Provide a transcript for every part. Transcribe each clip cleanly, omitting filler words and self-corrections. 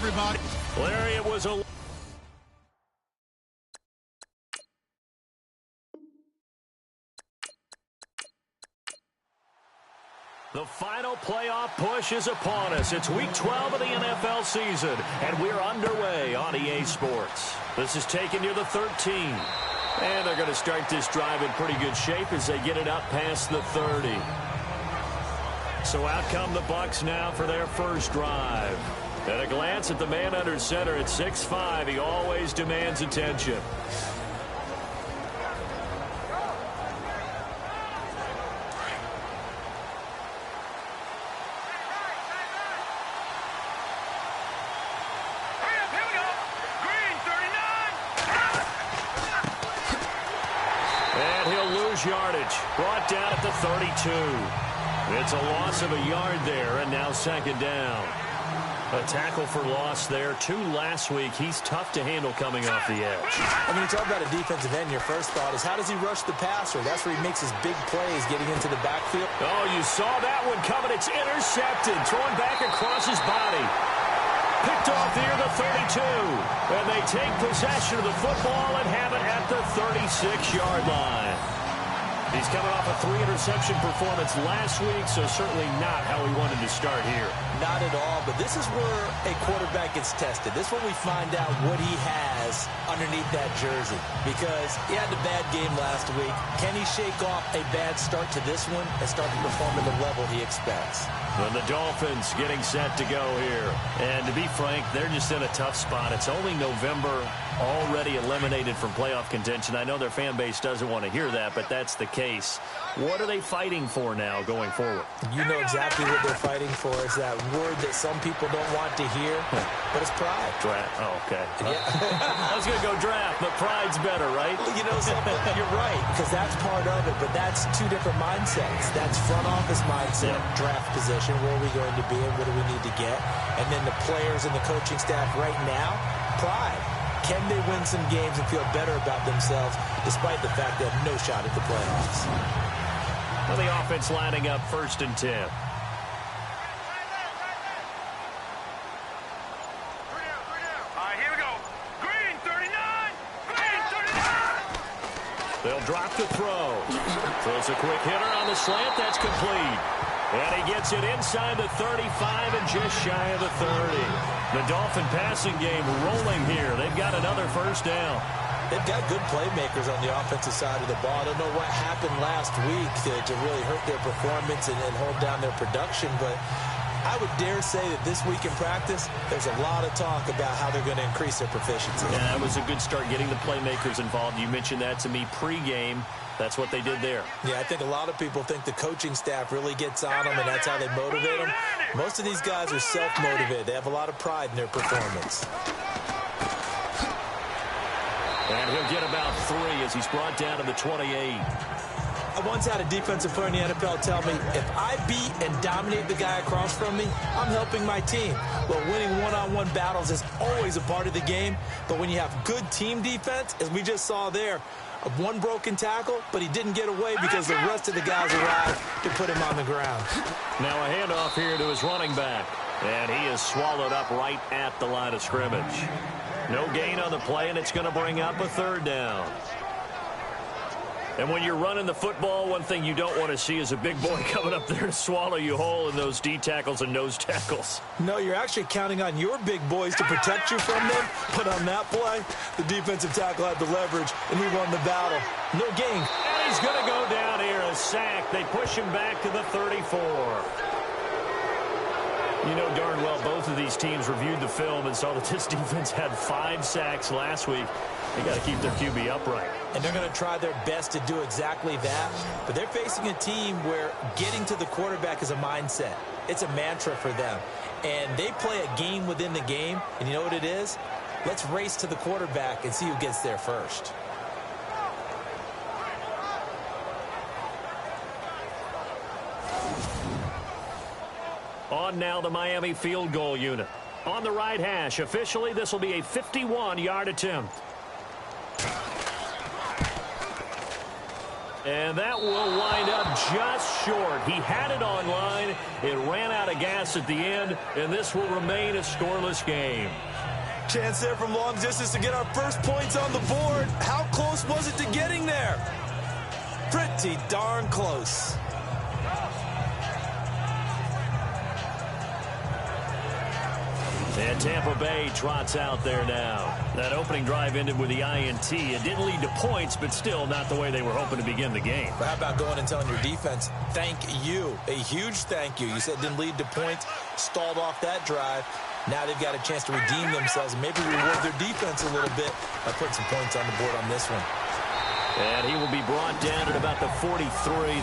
everybody. Larry, it was a... The final playoff push is upon us. It's Week 12 of the NFL season, and we're underway on EA Sports. This is taken near the 13. And they're going to start this drive in pretty good shape as they get it up past the 30. So out come the Bucs now for their first drive. At a glance at the man under center at 6'5", he always demands attention. Yardage brought down at the 32. It's a loss of a yard there, and now second down. A tackle for loss there. 2 last week. He's tough to handle coming off the edge. I mean, you talk about a defensive end, your first thought is how does he rush the passer? That's where he makes his big plays getting into the backfield. Oh, you saw that one coming. It's intercepted. Throwing back across his body. Picked off near the 32. And they take possession of the football and have it at the 36-yard line. He's coming off a 3-interception performance last week, so certainly not how he wanted to start here. Not at all, but this is where a quarterback gets tested. This is when we find out what he has underneath that jersey, because he had a bad game last week. Can he shake off a bad start to this one and start to perform at the level he expects? And the Dolphins getting set to go here. And to be frank, they're just in a tough spot. It's only November, already eliminated from playoff contention. I know their fan base doesn't want to hear that, but that's the case. What are they fighting for now going forward? You know exactly what they're fighting for. Is that word that some people don't want to hear, but it's pride. Draft. Oh, okay. Yeah. I was going to go draft, but pride's better, right? You know something? You're right, because that's part of it, but that's 2 different mindsets. That's front office mindset, draft position, where are we going to be and what do we need to get? And then the players and the coaching staff right now, pride. Can they win some games and feel better about themselves despite the fact they have no shot at the playoffs? Well, the offense lining up 1st and 10. Here we go. Green 39. Green 39. They'll drop the throw. Throws a quick hitter on the slant. That's complete. And he gets it inside the 35 and just shy of the 30. The Dolphin passing game rolling here. They've got another first down. They've got good playmakers on the offensive side of the ball. I don't know what happened last week to really hurt their performance and hold down their production, but I would dare say that this week in practice, there's a lot of talk about how they're going to increase their proficiency. Yeah, that was a good start getting the playmakers involved. You mentioned that to me pregame. That's what they did there. Yeah, I think a lot of people think the coaching staff really gets on them, and that's how they motivate them. Most of these guys are self-motivated. They have a lot of pride in their performance. And he'll get about 3 as he's brought down to the 28. I once had a defensive player in the NFL tell me, if I beat and dominate the guy across from me, I'm helping my team. Well, winning one-on-one battles is always a part of the game, but when you have good team defense, as we just saw there, one broken tackle, but he didn't get away because the rest of the guys arrived to put him on the ground. Now a handoff here to his running back, and he is swallowed up right at the line of scrimmage. No gain on the play, and it's going to bring up a 3rd down. And when you're running the football, one thing you don't want to see is a big boy coming up there to swallow you whole in those D tackles and nose tackles. No, you're actually counting on your big boys to protect you from them. But on that play, the defensive tackle had the leverage, and he won the battle. No gain. And he's going to go down here, a sack. They push him back to the 34. You know darn well both of these teams reviewed the film and saw that this defense had 5 sacks last week. They got to keep their QB upright. And they're going to try their best to do exactly that. But they're facing a team where getting to the quarterback is a mindset. It's a mantra for them. And they play a game within the game. And you know what it is? Let's race to the quarterback and see who gets there first. On now the Miami field goal unit. On the right hash, officially this will be a 51-yard attempt. And that will wind up just short. He had it on line. It ran out of gas at the end, and this will remain a scoreless game. Chance there from long distance to get our first points on the board. How close was it to getting there? Pretty darn close. And Tampa Bay trots out there now. That opening drive ended with the INT. It didn't lead to points, but still not the way they were hoping to begin the game. But how about going and telling your defense, thank you, a huge thank you. You said it didn't lead to points, stalled off that drive. Now they've got a chance to redeem themselves and maybe reward their defense a little bit by putting some points on the board on this one. And he will be brought down at about the 43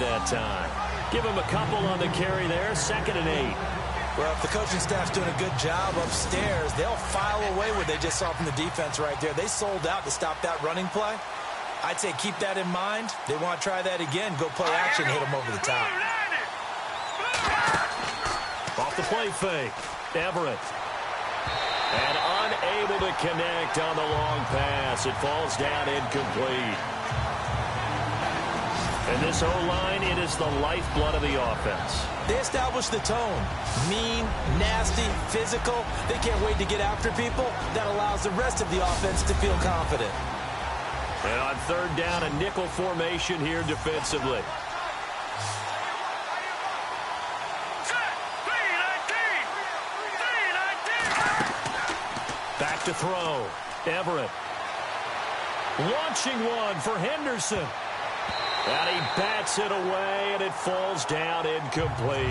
that time. Give him a couple on the carry there, 2nd and 8. Well, if the coaching staff's doing a good job upstairs, they'll file away what they just saw from the defense right there. They sold out to stop that running play. I'd say keep that in mind. They want to try that again. Go play action, hit them over the top. Off the play fake, Everett. And unable to connect on the long pass. It falls down incomplete. And this O-line, it is the lifeblood of the offense. They establish the tone. Mean, nasty, physical. They can't wait to get after people. That allows the rest of the offense to feel confident. And on 3rd down, a nickel formation here defensively. Back to throw. Everett. Launching one for Henderson. And he bats it away, and it falls down incomplete.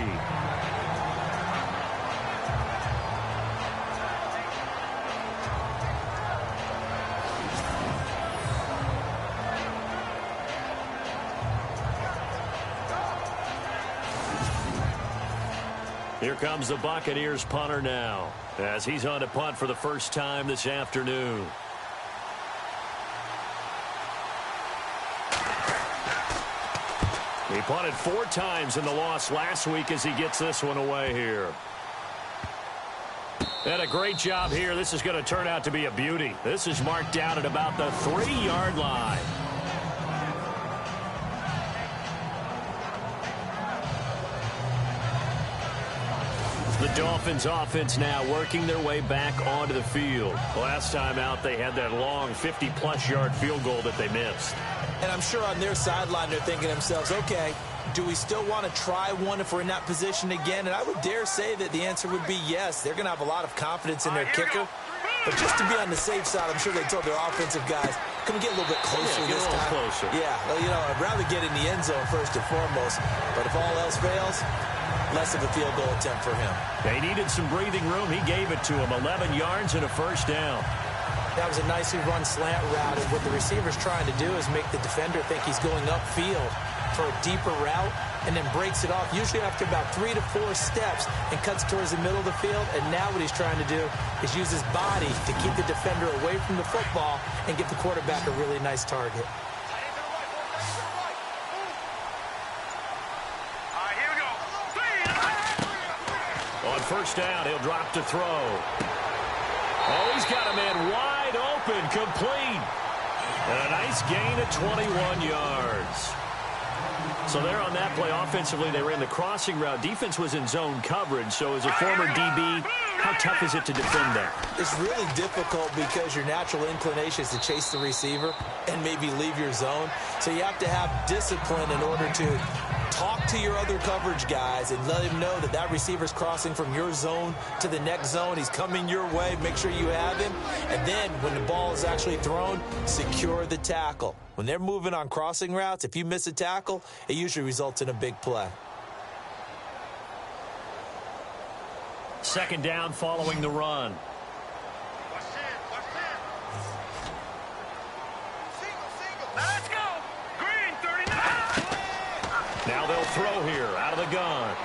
Here comes the Buccaneers punter now, as he's on to punt for the first time this afternoon. He punted 4 times in the loss last week as he gets this one away here. And a great job here. This is going to turn out to be a beauty. This is marked down at about the 3-yard line. The Dolphins offense now working their way back onto the field. Last time out, they had that long 50-plus yard field goal that they missed. And I'm sure on their sideline they're thinking to themselves, okay, do we still want to try one if we're in that position again? And I would dare say that the answer would be yes. They're going to have a lot of confidence in their kicker. But just to be on the safe side, I'm sure they told their offensive guys, come get a little bit closer this time. Closer. Yeah, well, you know, I'd rather get in the end zone first and foremost. But if all else fails, less of a field goal attempt for him. They needed some breathing room. He gave it to him. 11 yards and a first down. That was a nicely run slant route, and what the receiver's trying to do is make the defender think he's going upfield for a deeper route, and then breaks it off, usually after about 3 to 4 steps, and cuts towards the middle of the field. And now what he's trying to do is use his body to keep the defender away from the football and give the quarterback a really nice target. On first down, he'll drop to throw. Oh, he's got a man wide open, complete. And a nice gain of 21 yards. So there on that play, offensively, they ran the crossing route. Defense was in zone coverage, so as a former DB, how tough is it to defend that? It's really difficult because your natural inclination is to chase the receiver and maybe leave your zone. So you have to have discipline in order to talk to your other coverage guys and let him know that that receiver's crossing from your zone to the next zone. He's coming your way. Make sure you have him. And then when the ball is actually thrown, secure the tackle. When they're moving on crossing routes, if you miss a tackle, it usually results in a big play. Second down following the run. Let's go! Green, 39! Now they'll throw here out of the gun.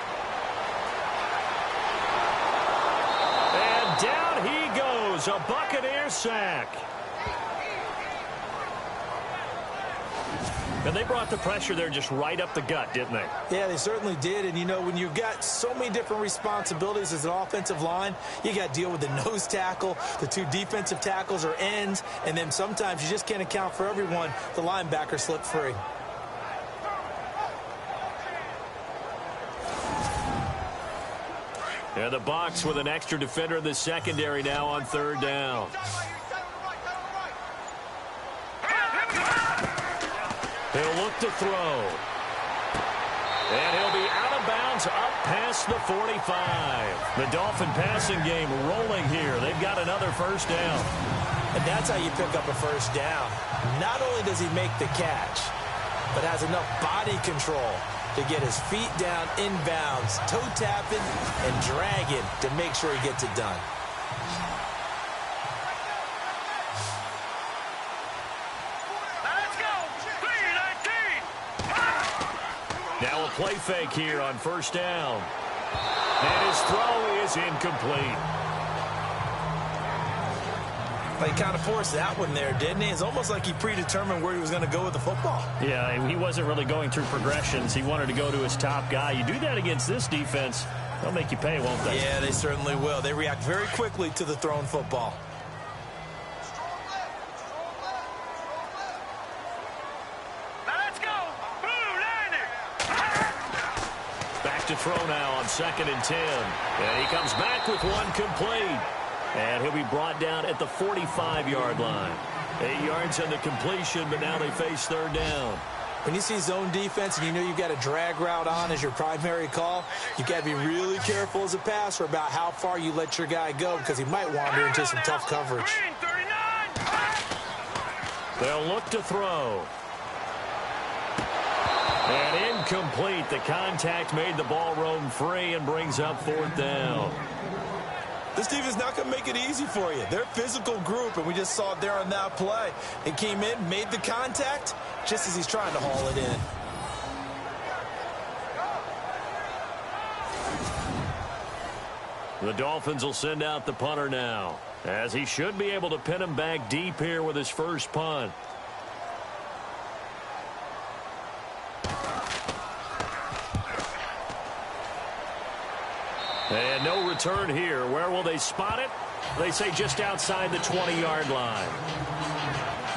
And down he goes, a Buccaneer sack. And they brought the pressure there just right up the gut, didn't they? Yeah, they certainly did. And, you know, when you've got so many different responsibilities as an offensive line, you got to deal with the nose tackle, the 2 defensive tackles or ends, and then sometimes you just can't account for everyone. The linebacker slipped free. And the Bucs with an extra defender in the secondary now on third down. He'll look to throw. And he'll be out of bounds up past the 45. The Dolphin passing game rolling here. They've got another first down. And that's how you pick up a first down. Not only does he make the catch, but has enough body control to get his feet down inbounds, toe tapping and dragging to make sure he gets it done. Now a play fake here on first down. And his throw is incomplete. He kind of forced that one there, didn't he? It's almost like he predetermined where he was going to go with the football. Yeah, he wasn't really going through progressions. He wanted to go to his top guy. You do that against this defense, they'll make you pay, won't they? Yeah, they certainly will. They react very quickly to the thrown football. Back to throw now on 2nd and 10. And he comes back with one complete. And he'll be brought down at the 45-yard line. 8 yards on the completion, but now they face third down. When you see zone defense and you know you've got a drag route on as your primary call, you've got to be really careful as a passer about how far you let your guy go because he might wander into some tough coverage. They'll look to throw. And incomplete. The contact made the ball roam free and brings up 4th down. This defense is not going to make it easy for you. They're a physical group, and we just saw it there on that play. It came in, made the contact, just as he's trying to haul it in. The Dolphins will send out the punter now, as he should be able to pin him back deep here with his first punt. And no return here. Where will they spot it? They say just outside the 20-yard line.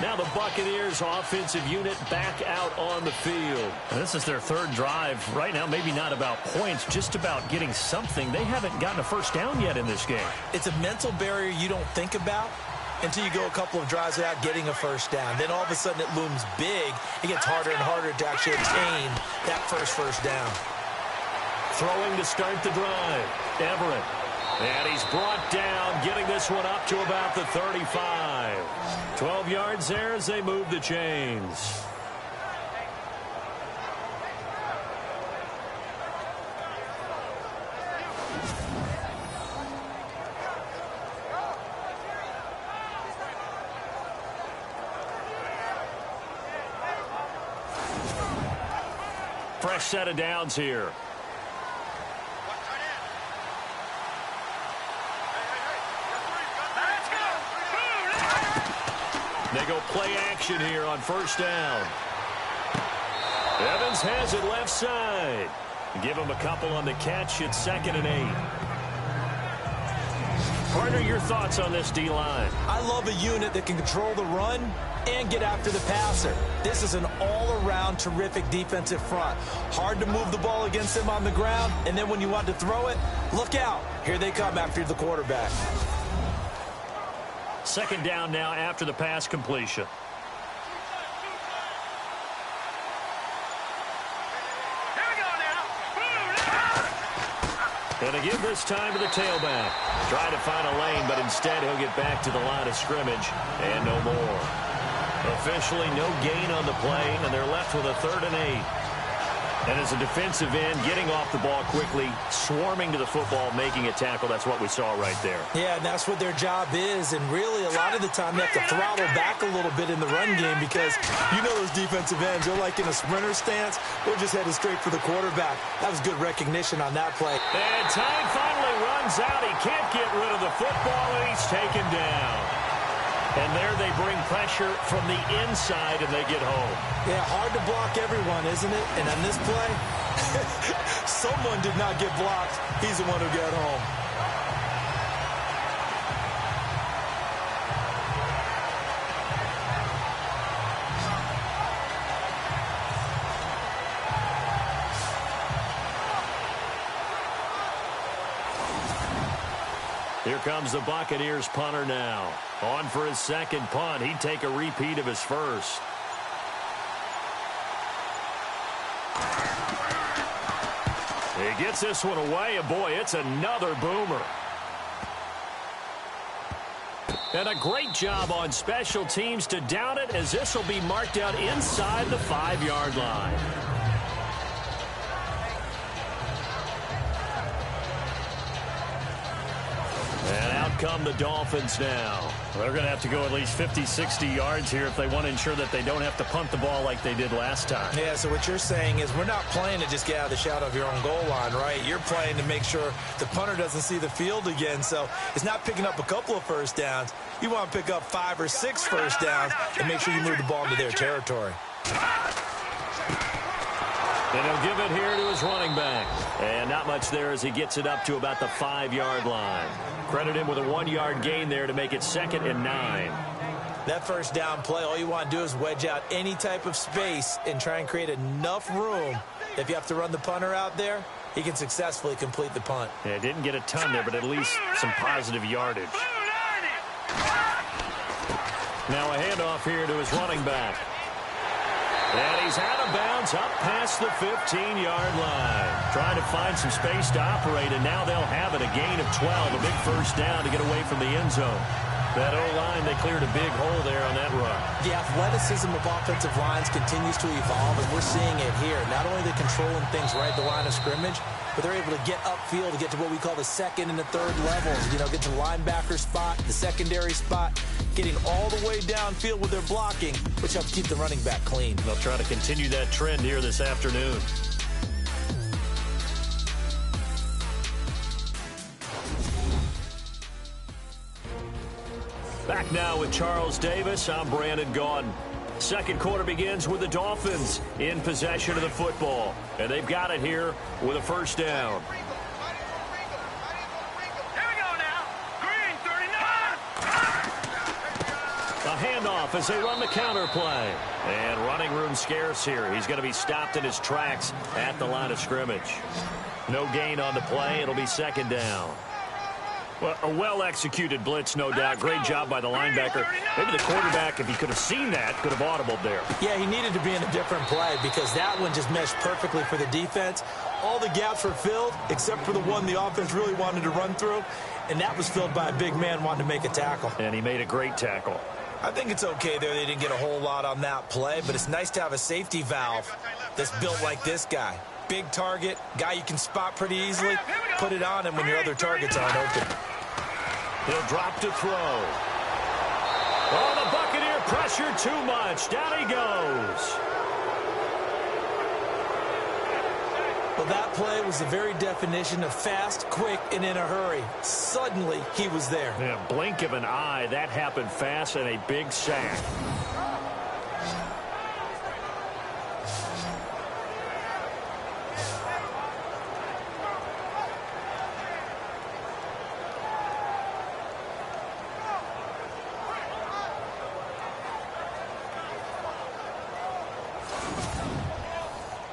Now the Buccaneers offensive unit back out on the field. And this is their third drive. Right now, maybe not about points, just about getting something. They haven't gotten a first down yet in this game. It's a mental barrier you don't think about until you go a couple of drives without getting a first down. Then all of a sudden it looms big. It gets harder and harder to actually attain that first down. Throwing to start the drive. Everett. And he's brought down, getting this one up to about the 35. 12 yards there as they move the chains. Fresh set of downs here. They go play action here on first down. Evans has it left side. Give him a couple on the catch. It's 2nd and 8. Partner, your thoughts on this D-line? I love a unit that can control the run and get after the passer. This is an all-around terrific defensive front. Hard to move the ball against them on the ground, and then when you want to throw it, look out. Here they come after the quarterback. 2nd down now after the pass completion. And they give this time to the tailback. Trying to find a lane, but instead he'll get back to the line of scrimmage and no more. Officially no gain on the play, and they're left with a 3rd and 8. And as a defensive end, getting off the ball quickly, swarming to the football, making a tackle, that's what we saw right there. Yeah, and that's what their job is. And really, a lot of the time, they have to throttle back a little bit in the run game because you know those defensive ends, they're like in a sprinter stance. They're just headed straight for the quarterback. That was good recognition on that play. And time finally runs out. He can't get rid of the football, and he's taken down. And there they bring pressure from the inside, and they get home. Yeah, hard to block everyone, isn't it? And on this play, someone did not get blocked. He's the one who got home. Here comes the Buccaneers punter now. On for his second punt. He'd take a repeat of his first. He gets this one away, and boy, it's another boomer. And a great job on special teams to down it, as this will be marked out inside the 5-yard line. And out come the Dolphins now. They're going to have to go at least 50, 60 yards here if they want to ensure that they don't have to punt the ball like they did last time. Yeah, so what you're saying is we're not playing to just get out of the shadow of your own goal line, right? You're playing to make sure the punter doesn't see the field again. So it's not picking up a couple of first downs. You want to pick up 5 or 6 first downs and make sure you move the ball into their territory. And he'll give it here to his running back. And not much there as he gets it up to about the 5-yard line. Credit him with a 1-yard gain there to make it 2nd and 9. That first down play, all you want to do is wedge out any type of space and try and create enough room. If you have to run the punter out there, he can successfully complete the punt. Yeah, didn't get a ton there, but at least some positive yardage. Now a handoff here to his running back. And he's out of bounds up past the 15-yard line. Trying to find some space to operate, and now they'll have it. A gain of 12, a big first down to get away from the end zone. That O-line, they cleared a big hole there on that run. The athleticism of offensive lines continues to evolve, and we're seeing it here. Not only are they controlling things right at the line of scrimmage, but they're able to get upfield to get to what we call the second and the third levels. You know, get to the linebacker spot, the secondary spot, getting all the way downfield with their blocking, which helps keep the running back clean. They'll try to continue that trend here this afternoon. Back now with Charles Davis. I'm Brandon Gaudin. Second quarter begins with the Dolphins in possession of the football. And they've got it here with a first down. Here we go now. Green, 39. A handoff as they run the counter play. And running room scarce here. He's going to be stopped in his tracks at the line of scrimmage. No gain on the play. It'll be second down. Well, a well-executed blitz, no doubt. Great job by the linebacker. Maybe the quarterback, if he could have seen that, could have audibled there. Yeah, he needed to be in a different play because that one just meshed perfectly for the defense. All the gaps were filled except for the one the offense really wanted to run through, and that was filled by a big man wanting to make a tackle. And he made a great tackle. I think it's okay there. They didn't get a whole lot on that play, but it's nice to have a safety valve that's built like this guy. Big target, guy you can spot pretty easily. Put it on him when your other targets aren't open. He'll drop to throw. Oh, the Buccaneer pressure too much. Down he goes. Well, that play was the very definition of fast, quick, and in a hurry. Suddenly, he was there. In a blink of an eye, that happened fast and a big sack.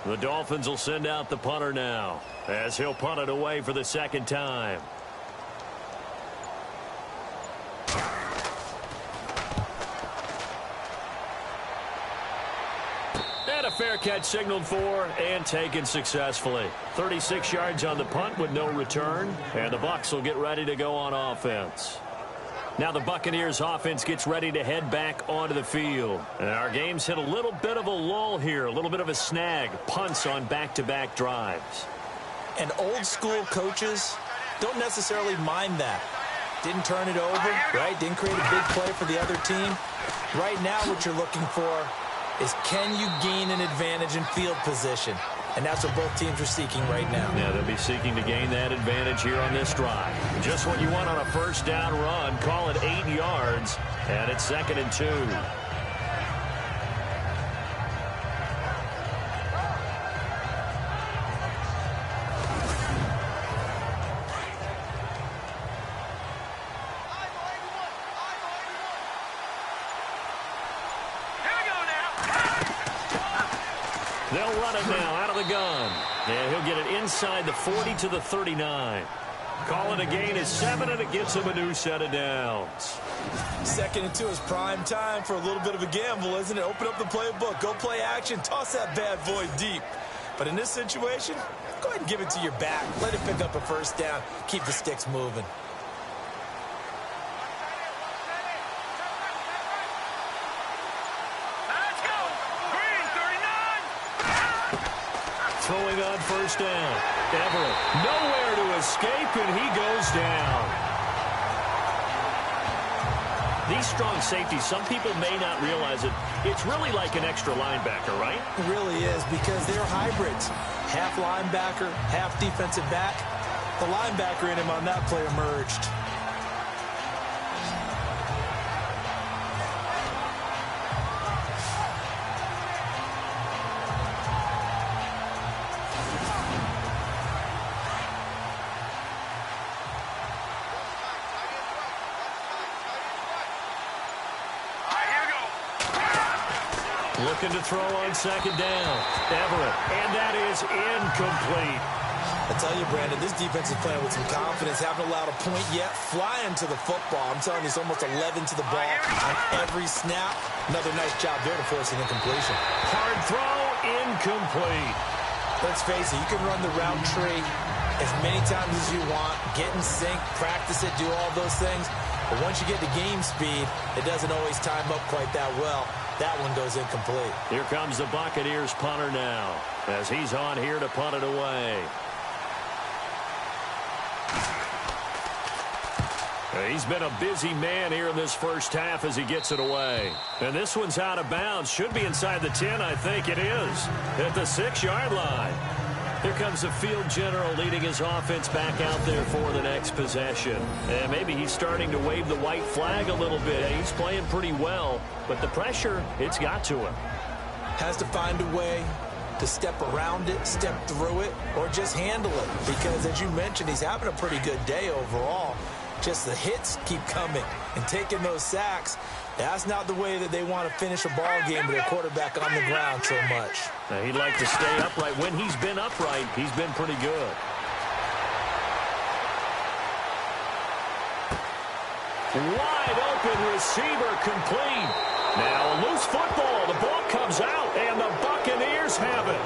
The Dolphins will send out the punter now as he'll punt it away for the second time. And a fair catch signaled for and taken successfully. 36 yards on the punt with no return, and the Bucs will get ready to go on offense. Now the Buccaneers offense gets ready to head back onto the field. And our game's hit a little bit of a lull here, a little bit of a snag. Punts on back-to-back drives. And old school coaches don't necessarily mind that. Didn't turn it over, right? Didn't create a big play for the other team. Right now what you're looking for is can you gain an advantage in field position? And that's what both teams are seeking right now. Yeah, they'll be seeking to gain that advantage here on this drive. Just what you want on a first down run. Call it 8 yards, and it's 2nd and 2. They'll run it now out of the gun. And he'll get it inside the 40 to the 39. Call it a gain of 7, and it gets him a new set of downs. 2nd and 2 is prime time for a little bit of a gamble, isn't it? Open up the playbook, go play action, toss that bad boy deep. But in this situation, go ahead and give it to your back. Let it pick up a first down. Keep the sticks moving. Let's go. Green, 39. Throwing on first down. Everett, nowhere to escape, and he goes down. These strong safeties, some people may not realize it. It's really like an extra linebacker, right? It really is, because they're hybrids. Half linebacker, half defensive back. The linebacker in him on that play emerged. Looking to throw on second down. Everett, and that is incomplete. I tell you, Brandon, this defense is playing with some confidence. Haven't allowed a point yet. Flying to the football. I'm telling you, it's almost 11 to the ball on every snap. Another nice job there to force an incompletion. Hard throw, incomplete. Let's face it, you can run the route tree as many times as you want, get in sync, practice it, do all those things. But once you get to game speed, it doesn't always time up quite that well. That one goes incomplete. Here comes the Buccaneers punter now, as he's on here to punt it away. He's been a busy man here in this first half as he gets it away. And this one's out of bounds. Should be inside the 10, I think it is. At the 6-yard line. Here comes the field general leading his offense back out there for the next possession. And maybe he's starting to wave the white flag a little bit. He's playing pretty well, but the pressure, it's got to him. Has to find a way to step around it, step through it, or just handle it. Because as you mentioned, he's having a pretty good day overall. Just the hits keep coming and taking those sacks. That's not the way that they want to finish a ball game with their quarterback on the ground so much. Now, he'd like to stay upright. When he's been upright, he's been pretty good. Wide open receiver complete. Now a loose football. The ball comes out, and the Buccaneers have it.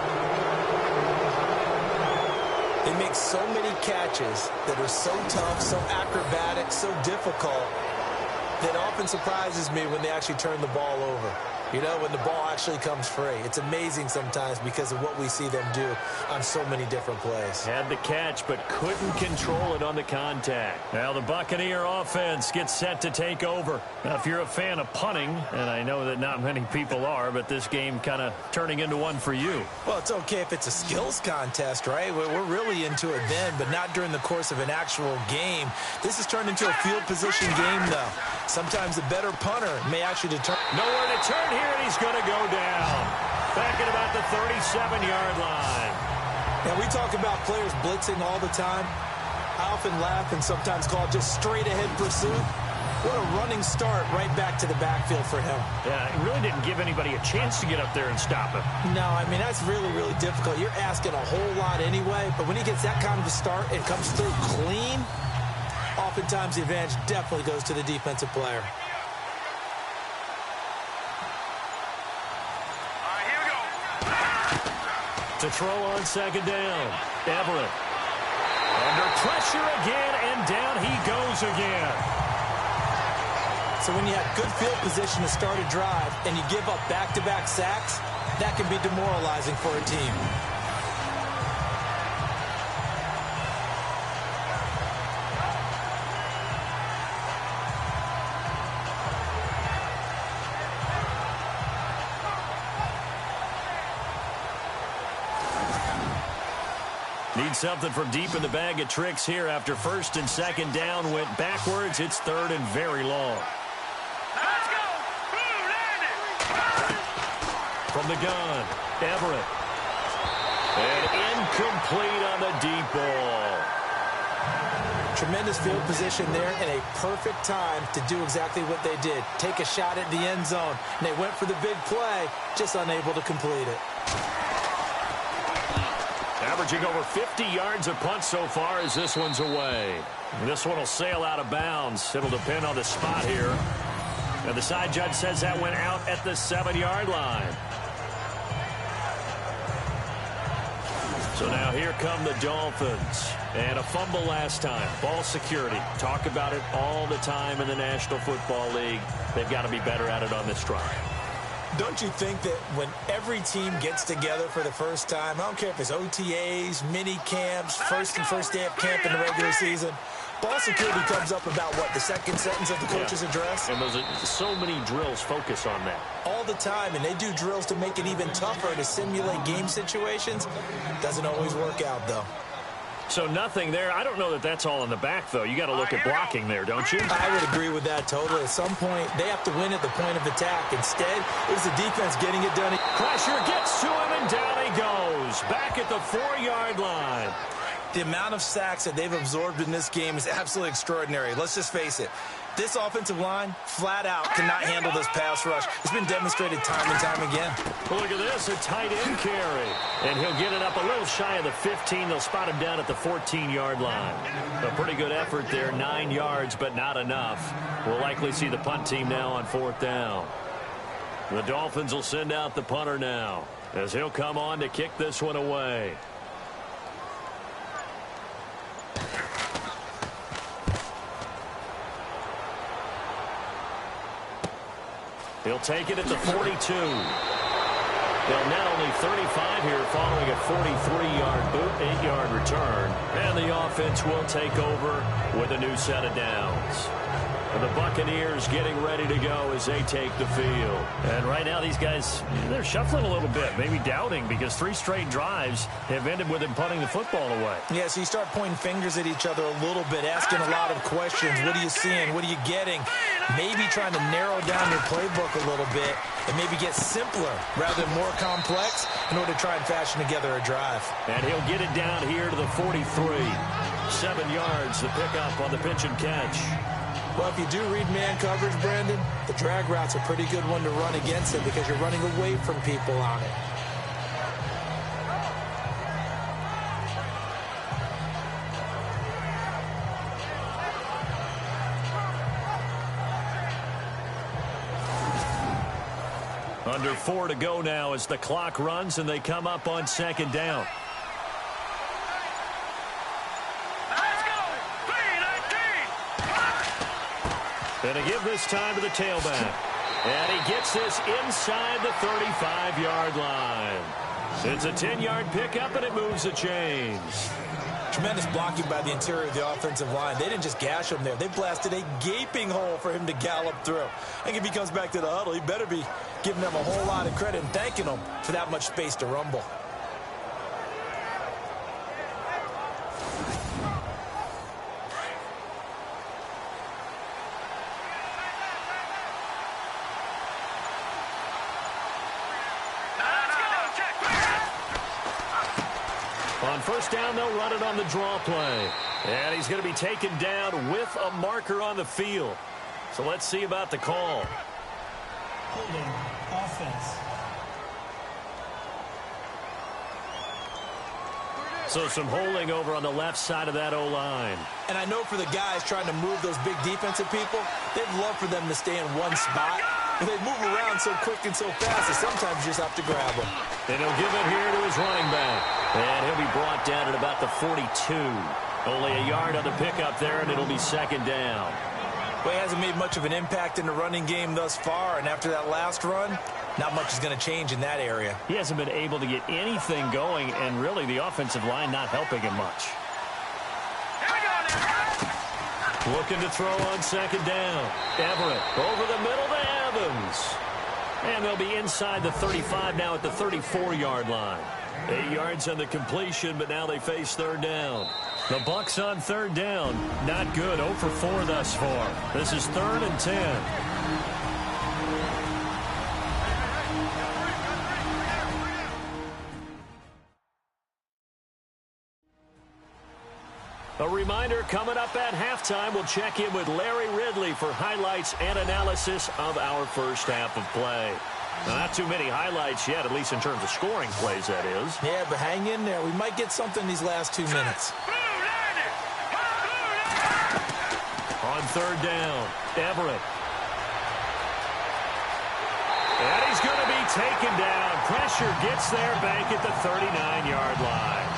They make so many catches that are so tough, so acrobatic, so difficult, that often surprises me when they actually turn the ball over. You know, when the ball actually comes free. It's amazing sometimes because of what we see them do on so many different plays. Had the catch, but couldn't control it on the contact. Now the Buccaneer offense gets set to take over. Now, if you're a fan of punting, and I know that not many people are, but this game kind of turning into one for you. Well, it's okay if it's a skills contest, right? We're really into it then, but not during the course of an actual game. This has turned into a field position game, though. Sometimes the better punter may actually determine. Nowhere to turn here, and he's going to go down. Back at about the 37-yard line. Now, we talk about players blitzing all the time. I often laugh and sometimes call it just straight-ahead pursuit. What a running start right back to the backfield for him. Yeah, it really didn't give anybody a chance to get up there and stop him. No, I mean, that's really, really difficult. You're asking a whole lot anyway, but when he gets that kind of a start and comes through clean, oftentimes the advantage definitely goes to the defensive player. To throw on second down. Everett. Under pressure again, and down he goes again. So when you have good field position to start a drive and you give up back-to-back sacks, that can be demoralizing for a team. Need something from deep in the bag of tricks here after first and second down went backwards. It's third and very long. Let's go. From the gun, Everett. And incomplete on the deep ball. Tremendous field position there and a perfect time to do exactly what they did. Take a shot at the end zone. And they went for the big play, just unable to complete it. Averaging over 50 yards a punt so far as this one's away. This one will sail out of bounds. It'll depend on the spot here. And the side judge says that went out at the 7-yard line. So now here come the Dolphins. And a fumble last time. Ball security. Talk about it all the time in the National Football League. They've got to be better at it on this drive. Don't you think that when every team gets together for the first time, I don't care if it's OTAs, mini camps, first day of camp in the regular season, ball security comes up about, what, the second sentence of the coach's address? And so many drills focus on that. All the time, and they do drills to make it even tougher to simulate game situations. Doesn't always work out, though. So nothing there. I don't know that that's all in the back, though. You got to look at blocking there, don't you? I would agree with that totally. At some point, they have to win at the point of attack. Instead, it was the defense getting it done. Pressure gets to him, and down he goes. Back at the 4-yard line. The amount of sacks that they've absorbed in this game is absolutely extraordinary. Let's just face it. This offensive line, flat out, cannot handle this pass rush. It's been demonstrated time and time again. Look at this, a tight end carry. And he'll get it up a little shy of the 15. They'll spot him down at the 14-yard line. A pretty good effort there, 9 yards, but not enough. We'll likely see the punt team now on 4th down. The Dolphins will send out the punter now, as he'll come on to kick this one away. He'll take it at the 42. They'll net only 35 here following a 43-yard boot, 8-yard return. And the offense will take over with a new set of downs. And the Buccaneers getting ready to go as they take the field. And right now these guys, they're shuffling a little bit, maybe doubting, because 3 straight drives have ended with them punting the football away. Yeah, so you start pointing fingers at each other a little bit, asking a lot of questions. What are you seeing? What are you getting? Maybe trying to narrow down your playbook a little bit and maybe get simpler rather than more complex in order to try and fashion together a drive. And he'll get it down here to the 43. 7 yards, the pickup on the pitch and catch. Well, if you do read man coverage, Brandon, the drag route's a pretty good one to run against it because you're running away from people on it. Under 4 to go now as the clock runs and they come up on 2nd down. And a give this time to the tailback. And he gets this inside the 35-yard line. It's a 10-yard pickup, and it moves the chains. Tremendous blocking by the interior of the offensive line. They didn't just gash him there. They blasted a gaping hole for him to gallop through. I think if he comes back to the huddle, he better be giving them a whole lot of credit and thanking them for that much space to rumble. On 1st down, they'll run it on the draw play. And he's going to be taken down with a marker on the field. So let's see about the call. Holding offense. So some holding over on the left side of that O-line. And I know for the guys trying to move those big defensive people, they'd love for them to stay in one spot. But they move around so quick and so fast that sometimes you just have to grab them. And he'll give it here to his running back. And he'll be brought down at about the 42. Only a yard on the pickup there, and it'll be 2nd down. Well, he hasn't made much of an impact in the running game thus far, and after that last run, not much is going to change in that area. He hasn't been able to get anything going, and really the offensive line not helping him much. Looking to throw on 2nd down. Everett over the middle to Evans. And they'll be inside the 35 now at the 34-yard line. 8 yards on the completion, but now they face 3rd down. The Bucs on 3rd down. Not good. 0 for 4 thus far. This is 3rd and 10. A reminder, coming up at halftime, we'll check in with Larry Ridley for highlights and analysis of our first half of play. Well, not too many highlights yet, at least in terms of scoring plays, that is. Yeah, but hang in there. We might get something these last 2 minutes. On third down, Everett. And he's going to be taken down. Pressure gets there back at the 39-yard line.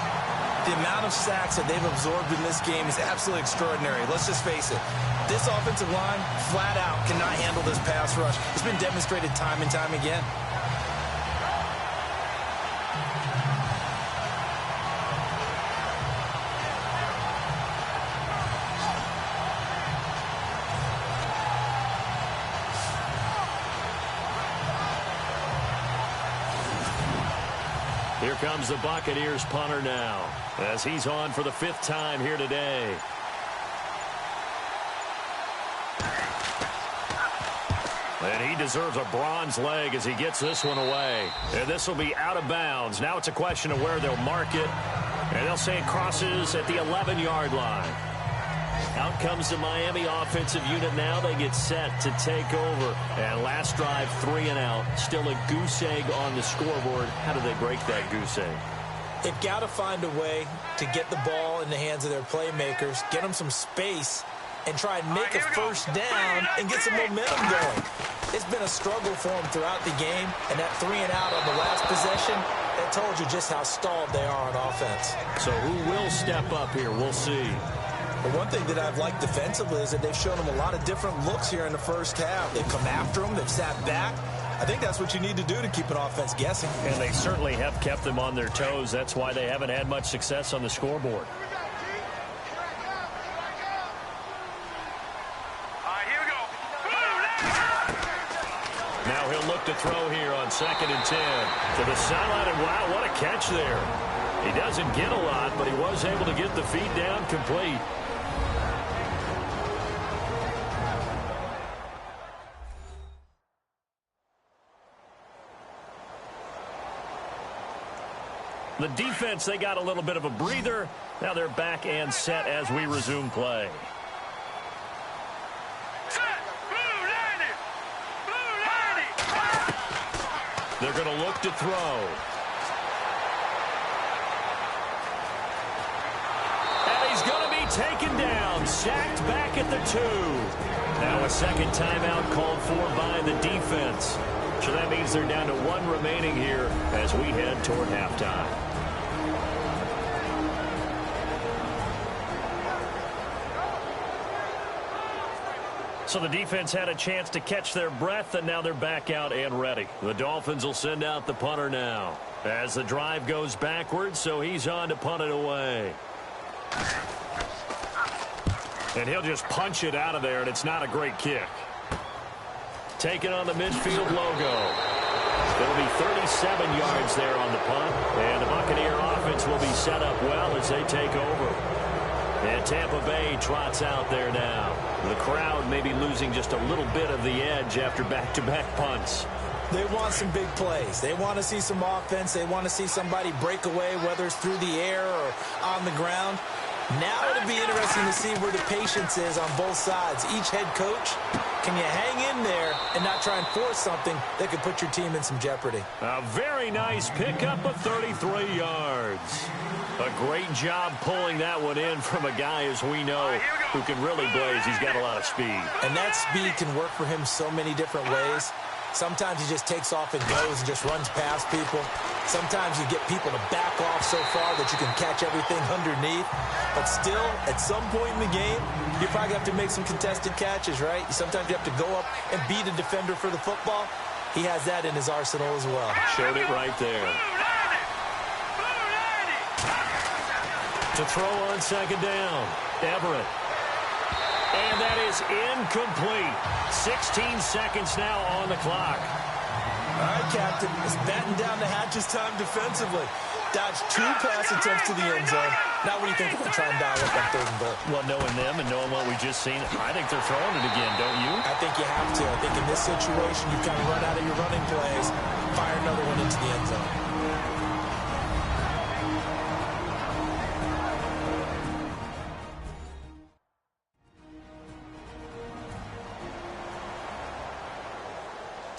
The amount of sacks that they've absorbed in this game is absolutely extraordinary. Let's just face it. This offensive line, flat out, cannot handle this pass rush. It's been demonstrated time and time again. Here comes the Buccaneers punter now, as he's on for the 5th time here today. And he deserves a bronze leg as he gets this one away. And this will be out of bounds. Now it's a question of where they'll mark it. And they'll say it crosses at the 11-yard line. Out comes the Miami offensive unit now. They get set to take over. And last drive, 3 and out. Still a goose egg on the scoreboard. How do they break that goose egg? They've got to find a way to get the ball in the hands of their playmakers, get them some space, and try and make a first down and get some momentum going. It's been a struggle for them throughout the game, and that 3 and out on the last possession, that told you just how stalled they are on offense. So who will step up here? We'll see. But one thing that I've liked defensively is that they've shown them a lot of different looks here in the first half. They've come after them. They've sat back. I think that's what you need to do to keep an offense guessing. And they certainly have kept them on their toes. That's why they haven't had much success on the scoreboard. Now he'll look to throw here on 2nd and 10 to the sideline. And wow, what a catch there. He doesn't get a lot, but he was able to get the feet down complete. The defense, they got a little bit of a breather. Now they're back and set as we resume play. They're going to look to throw. And he's going to be taken down, sacked back at the 2. Now a second timeout called for by the defense. So that means they're down to 1 remaining here as we head toward halftime. So the defense had a chance to catch their breath, and now they're back out and ready. The Dolphins will send out the punter now as the drive goes backwards, so he's on to punt it away. And he'll just punch it out of there, and it's not a great kick. Taken on the midfield logo. It'll be 37 yards there on the punt, and the Buccaneer offense will be set up well as they take over. And Tampa Bay trots out there now. The crowd may be losing just a little bit of the edge after back-to-back punts. They want some big plays. They want to see some offense. They want to see somebody break away, whether it's through the air or on the ground. Now it'll be interesting to see where the patience is on both sides. Each head coach, can you hang in there and not try and force something that could put your team in some jeopardy? A very nice pickup of 33 yards. A great job pulling that one in from a guy, as we know, who can really blaze. He's got a lot of speed. And that speed can work for him so many different ways. Sometimes he just takes off and goes and just runs past people. Sometimes you get people to back off so far that you can catch everything underneath. But still, at some point in the game, you probably have to make some contested catches, right? Sometimes you have to go up and beat a defender for the football. He has that in his arsenal as well. Showed it right there. To throw on 2nd down, Everett. And that is incomplete. 16 seconds now on the clock. All right, Captain. It's batten down the hatches time defensively. Dodged 2 pass attempts to the end zone. Now what do you think if they try and dial up on 3rd and goal? Well, knowing them and knowing what we just seen, I think they're throwing it again, don't you? I think you have to. I think in this situation, you kind of run out of your running plays, fire another one into the end zone.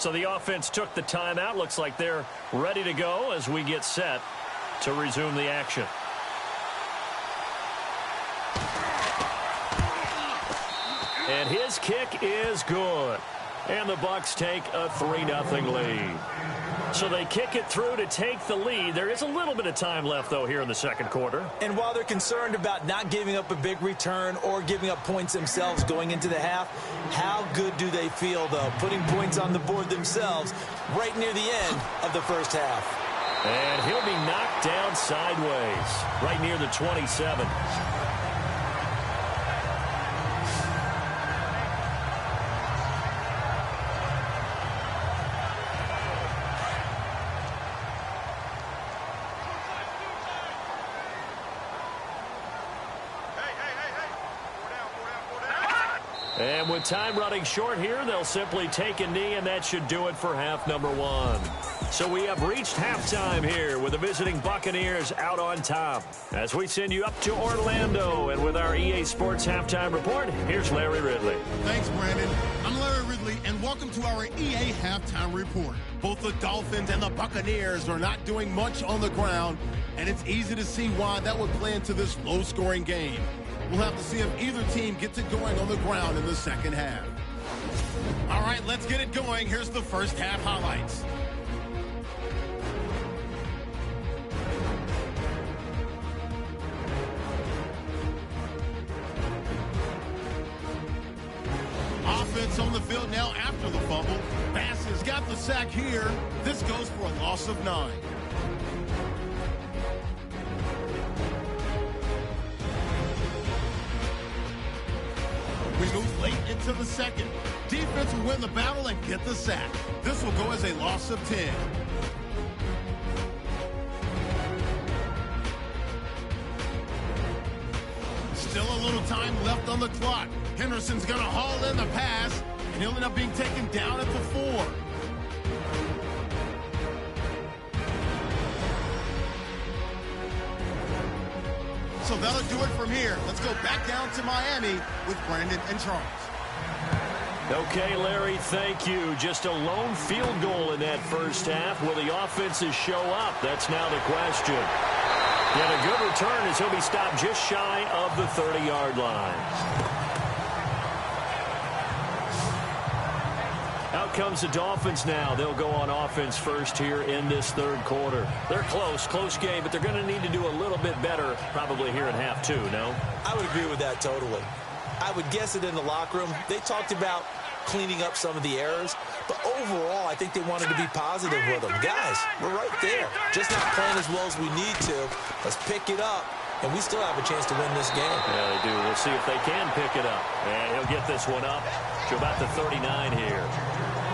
So the offense took the timeout. Looks like they're ready to go as we get set to resume the action. And his kick is good. And the Bucs take a 3-0 lead. So they kick it through to take the lead. There is a little bit of time left, though, here in the second quarter. And while they're concerned about not giving up a big return or giving up points themselves going into the half, how good do they feel, though, putting points on the board themselves right near the end of the first half? And he'll be knocked down sideways right near the 27. And with time running short here, they'll simply take a knee, and that should do it for half number one. So we have reached halftime here with the visiting Buccaneers out on top. As we send you up to Orlando, and with our EA Sports Halftime Report, here's Larry Ridley. Thanks, Brandon. I'm Larry Ridley, and welcome to our EA Halftime Report. Both the Dolphins and the Buccaneers are not doing much on the ground, and it's easy to see why that would play into this low-scoring game. We'll have to see if either team gets it going on the ground in the second half. All right, let's get it going. Here's the first half highlights. Offense on the field now after the fumble. Bass has got the sack here. This goes for a loss of 9. We move late into the second. Defense will win the battle and get the sack. This will go as a loss of 10. Still a little time left on the clock. Henderson's going to haul in the pass, and he'll end up being taken down at the 4. So that'll do it from here. Let's go back down to Miami with Brandon and Charles. Okay, Larry, thank you. Just a lone field goal in that first half. Will the offenses show up? That's now the question. Yet a good return as he'll be stopped just shy of the 30-yard line. Out comes the Dolphins now. They'll go on offense first here in this third quarter. They're close game, but they're going to need to do a little bit better probably here in half two, no? I would agree with that totally. I would guess it in the locker room. They talked about cleaning up some of the errors, but overall, I think they wanted to be positive with them. Guys, we're right there. Just not playing as well as we need to. Let's pick it up, and we still have a chance to win this game. Yeah, they do. We'll see if they can pick it up. And he'll get this one up to about the 39 here.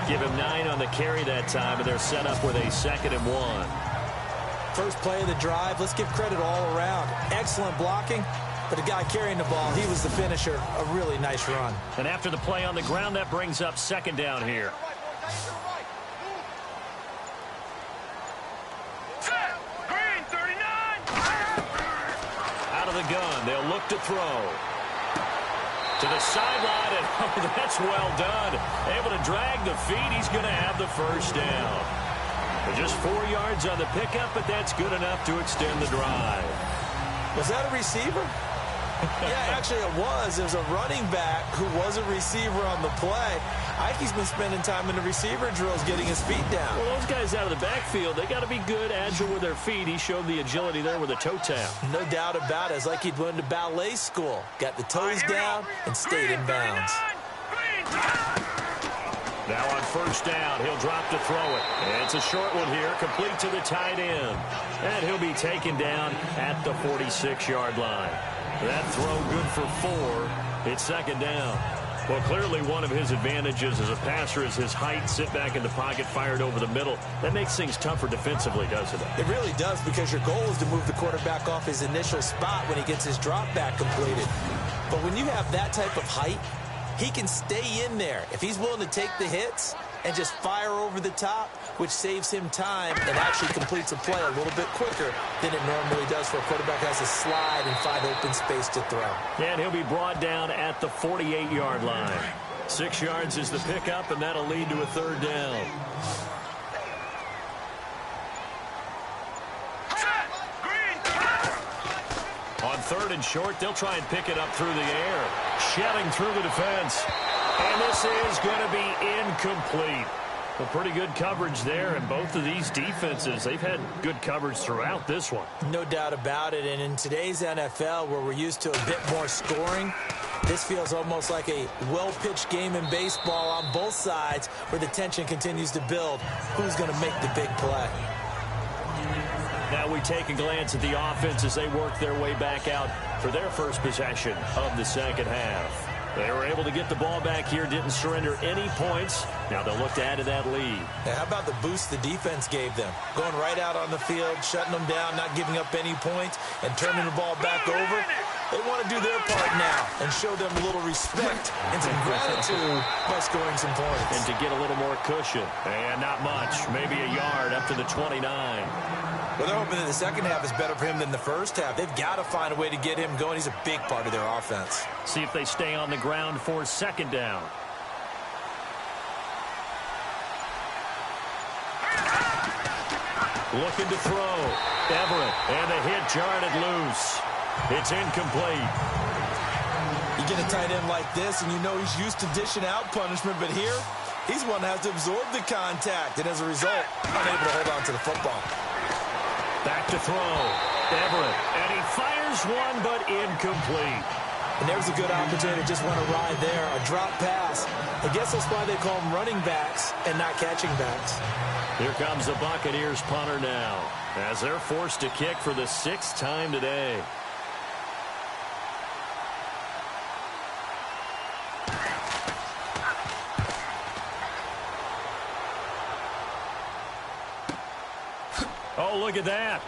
Give him 9 on the carry that time, and they're set up with a 2nd and 1. First play of the drive, let's give credit all around. Excellent blocking, but the guy carrying the ball, he was the finisher. A really nice run. And after the play on the ground, that brings up 2nd down here. Green, 39. Out of the gun, they'll look to throw. To the sideline, and oh, that's well done. Able to drag the feet. He's going to have the first down. Just 4 yards on the pickup, but that's good enough to extend the drive. Was that a receiver? Yeah, actually it was. It was a running back who was a receiver on the play. Ike's been spending time in the receiver drills getting his feet down. Well, those guys out of the backfield, they got to be good, agile with their feet. He showed the agility there with a toe tap. No doubt about it. It's like he'd went to ballet school. Got the toes down and stayed in bounds. Now on first down, he'll drop to throw it. And it's a short one here, complete to the tight end. And he'll be taken down at the 46-yard line. That throw good for 4. It's 2nd down. Well, clearly one of his advantages as a passer is his height. Sit back in the pocket, fired over the middle. That makes things tougher defensively, doesn't it? It really does, because your goal is to move the quarterback off his initial spot when he gets his drop back completed. But when you have that type of height, he can stay in there if he's willing to take the hits and just fire over the top, which saves him time and actually completes a play a little bit quicker than it normally does for a quarterback who has to slide and find open space to throw. And he'll be brought down at the 48-yard line. 6 yards is the pickup, and that'll lead to a third down. On 3rd and short, they'll try and pick it up through the air. Shelling through the defense. And this is going to be incomplete. Well, pretty good coverage there, and both of these defenses, they've had good coverage throughout this one. No doubt about it, and in today's NFL, where we're used to a bit more scoring, this feels almost like a well-pitched game in baseball on both sides where the tension continues to build. Who's going to make the big play? Now we take a glance at the offense as they work their way back out for their first possession of the second half. They were able to get the ball back here, didn't surrender any points. Now they'll look to add to that lead. Now, how about the boost the defense gave them? Going right out on the field, shutting them down, not giving up any points, and turning the ball back over. They want to do their part now and show them a little respect and some gratitude by scoring some points. And to get a little more cushion. And not much, maybe a yard up to the 29. Well, they're hoping that the second half is better for him than the first half. They've got to find a way to get him going. He's a big part of their offense. See if they stay on the ground for second down. Looking to throw. Everett, and the hit jarred it loose. It's incomplete. You get a tight end like this, and you know he's used to dishing out punishment, but here, he's one that has to absorb the contact, and as a result, unable to hold on to the football. Back to throw. Everett, and he fires one, but incomplete. And there's a good opportunity to just want to ride there, a drop pass. I guess that's why they call them running backs and not catching backs. Here comes the Buccaneers punter now, as they're forced to kick for the 6th time today. Oh, look at that.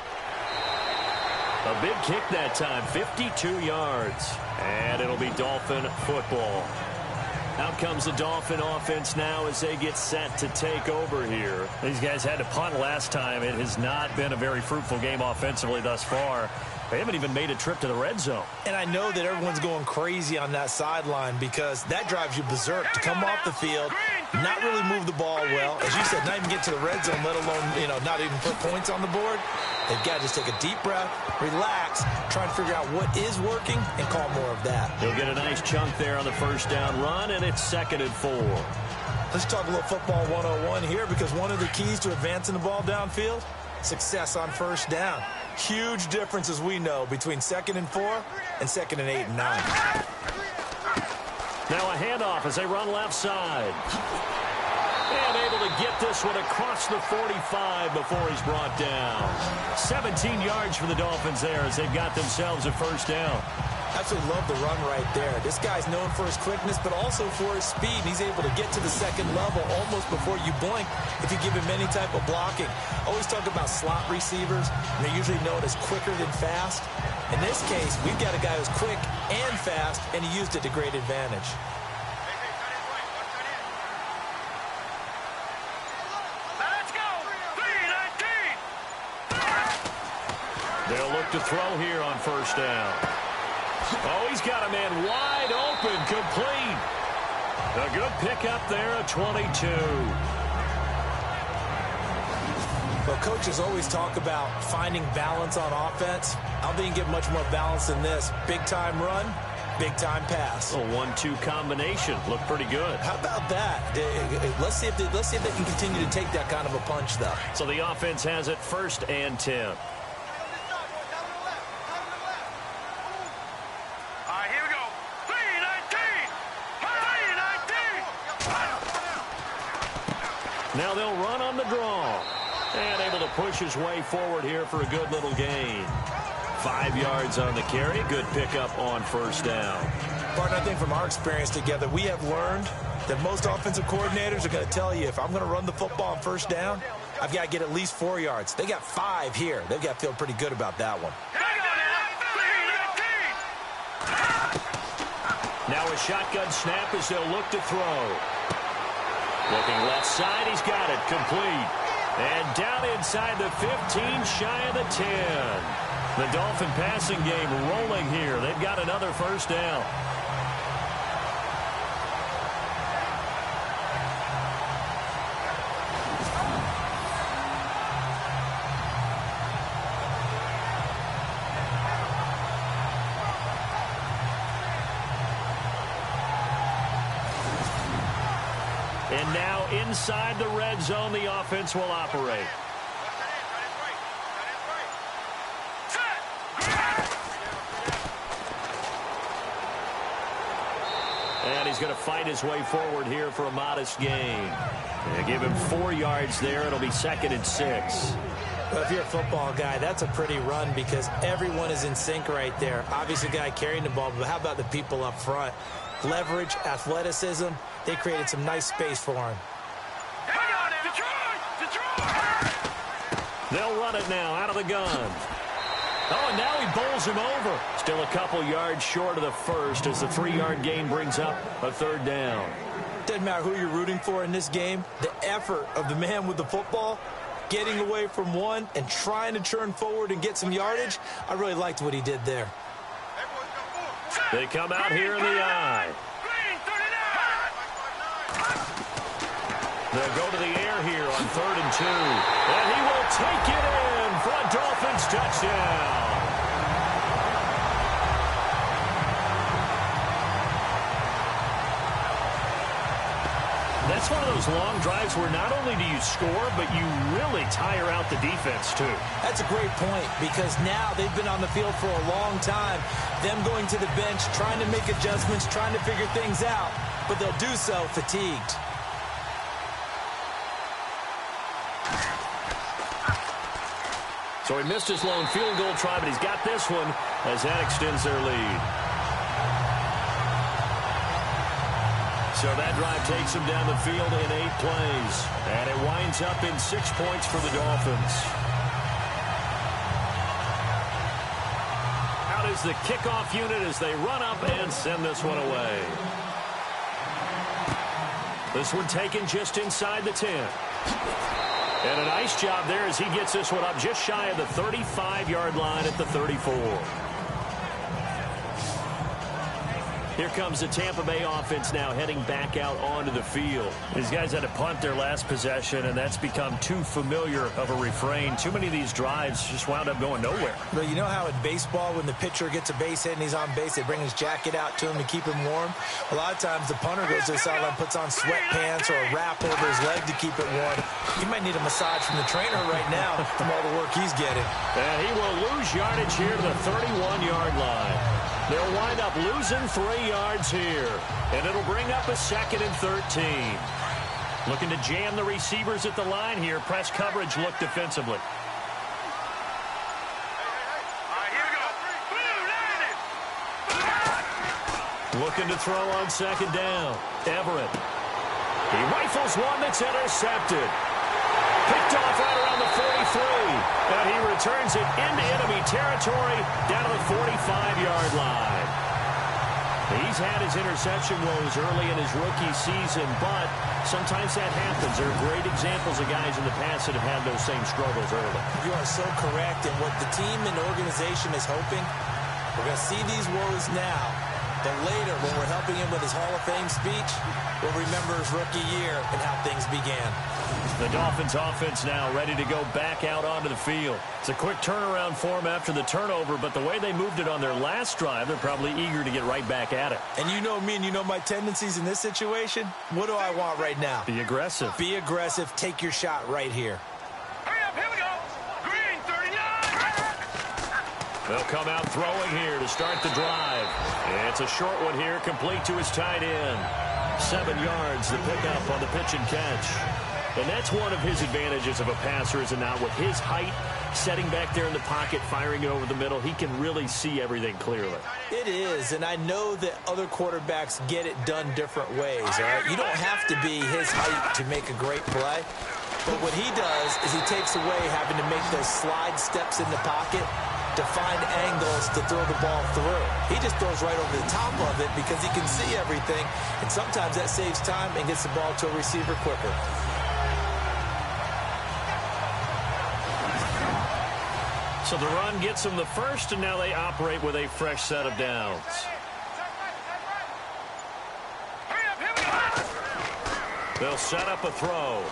A big kick that time, 52 yards. And it'll be Dolphin football. Out comes the Dolphin offense now as they get set to take over here. These guys had to punt last time. It has not been a very fruitful game offensively thus far. They haven't even made a trip to the red zone. And I know that everyone's going crazy on that sideline because that drives you berserk to come off the field, not really move the ball well. As you said, not even get to the red zone, let alone, not even put points on the board. They've got to just take a deep breath, relax, try and figure out what is working, and call more of that. He'll get a nice chunk there on the first down run, and it's 2nd and 4. Let's talk a little football 101 here because one of the keys to advancing the ball downfield, success on first down. Huge difference, as we know, between 2nd and 4 and 2nd and 8 and 9. Now a handoff as they run left side. And able to get this one across the 45 before he's brought down. 17 yards for the Dolphins there as they've got themselves a first down. Absolutely love the run right there. This guy's known for his quickness, but also for his speed. And he's able to get to the second level almost before you blink if you give him any type of blocking. Always talk about slot receivers, and they're usually known as quicker than fast. In this case, we've got a guy who's quick and fast, and he used it to great advantage. They'll look to throw here on first down. Oh, he's got a man wide open, complete. A good pickup there at 22. Well, coaches always talk about finding balance on offense. I don't think you get much more balance than this. Big-time run, big-time pass. A 1-2 combination. Looked pretty good. How about that? Let's see if they can continue to take that kind of a punch, though. So the offense has it 1st and 10. Now they'll run on the draw. And able to push his way forward here for a good little gain. 5 yards on the carry. Good pickup on first down. Partner, I think from our experience together, we have learned that most offensive coordinators are going to tell you, if I'm going to run the football on first down, I've got to get at least 4 yards. They got 5 here. They've got to feel pretty good about that one. Now a shotgun snap as they'll look to throw. Looking left side, he's got it, complete. And down inside the 15, shy of the 10. The Dolphin passing game rolling here. They've got another first down. And now inside the red zone, the offense will operate. And he's going to fight his way forward here for a modest gain. They give him 4 yards there. It'll be 2nd and 6. Well, if you're a football guy, that's a pretty run because everyone is in sync right there. Obviously, the guy carrying the ball, but how about the people up front? Leverage, athleticism, they created some nice space for him. They'll run it now out of the gun. Oh, and now he bowls him over. Still a couple yards short of the first as the 3-yard gain brings up a 3rd down. Doesn't matter who you're rooting for in this game. The effort of the man with the football, getting away from one and trying to turn forward and get some yardage, I really liked what he did there. They come out here in the eye. They'll go to the air here on 3rd and 2. And he will take it in for a Dolphins touchdown. That's one of those long drives where not only do you score, but you really tire out the defense, too. That's a great point because now they've been on the field for a long time. Them going to the bench, trying to make adjustments, trying to figure things out, but they'll do so fatigued. So he missed his lone field goal try, but he's got this one as that extends their lead. So that drive takes him down the field in 8 plays. And it winds up in 6 points for the Dolphins. Out is the kickoff unit as they run up and send this one away. This one taken just inside the 10. And a nice job there as he gets this one up just shy of the 35-yard line at the 34. Here comes the Tampa Bay offense now heading back out onto the field. These guys had to punt their last possession, and that's become too familiar of a refrain. Too many of these drives just wound up going nowhere. Well, you know how in baseball when the pitcher gets a base hit and he's on base, they bring his jacket out to him to keep him warm? A lot of times the punter goes to the sideline, puts on sweatpants or a wrap over his leg to keep it warm. He might need a massage from the trainer right now from all the work he's getting. And he will lose yardage here to the 31-yard line. They'll wind up losing 3 yards here. And it'll bring up a 2nd and 13. Looking to jam the receivers at the line here. Press coverage look defensively. Looking to throw on 2nd down. Everett. He rifles one that's intercepted. Picked off right around the 43. And he returns it into enemy territory down to the 45-yard line. He's had his interception woes early in his rookie season, but sometimes that happens. There are great examples of guys in the past that have had those same struggles early. You are so correct. And what the team and organization is hoping, we're going to see these woes now. But later, when we're helping him with his Hall of Fame speech, we'll remember his rookie year and how things began. The Dolphins offense now ready to go back out onto the field. It's a quick turnaround for them after the turnover, but the way they moved it on their last drive, they're probably eager to get right back at it. And you know me and you know my tendencies in this situation. What do I want right now? Be aggressive. Be aggressive. Take your shot right here. Hurry up, here we go. Green, 39. They'll come out throwing here to start the drive. It's a short one here, complete to his tight end. 7 yards to pick up on the pitch and catch. And that's one of his advantages of a passer, is it not? With his height, setting back there in the pocket, firing it over the middle, he can really see everything clearly. It is, and I know that other quarterbacks get it done different ways, all right? You don't have to be his height to make a great play. But what he does is he takes away having to make those slide steps in the pocket to find angles to throw the ball through. He just throws right over the top of it because he can see everything, and sometimes that saves time and gets the ball to a receiver quicker. So the run gets them the first, and now they operate with a fresh set of downs. Hurry up, here we go. They'll set up a throw.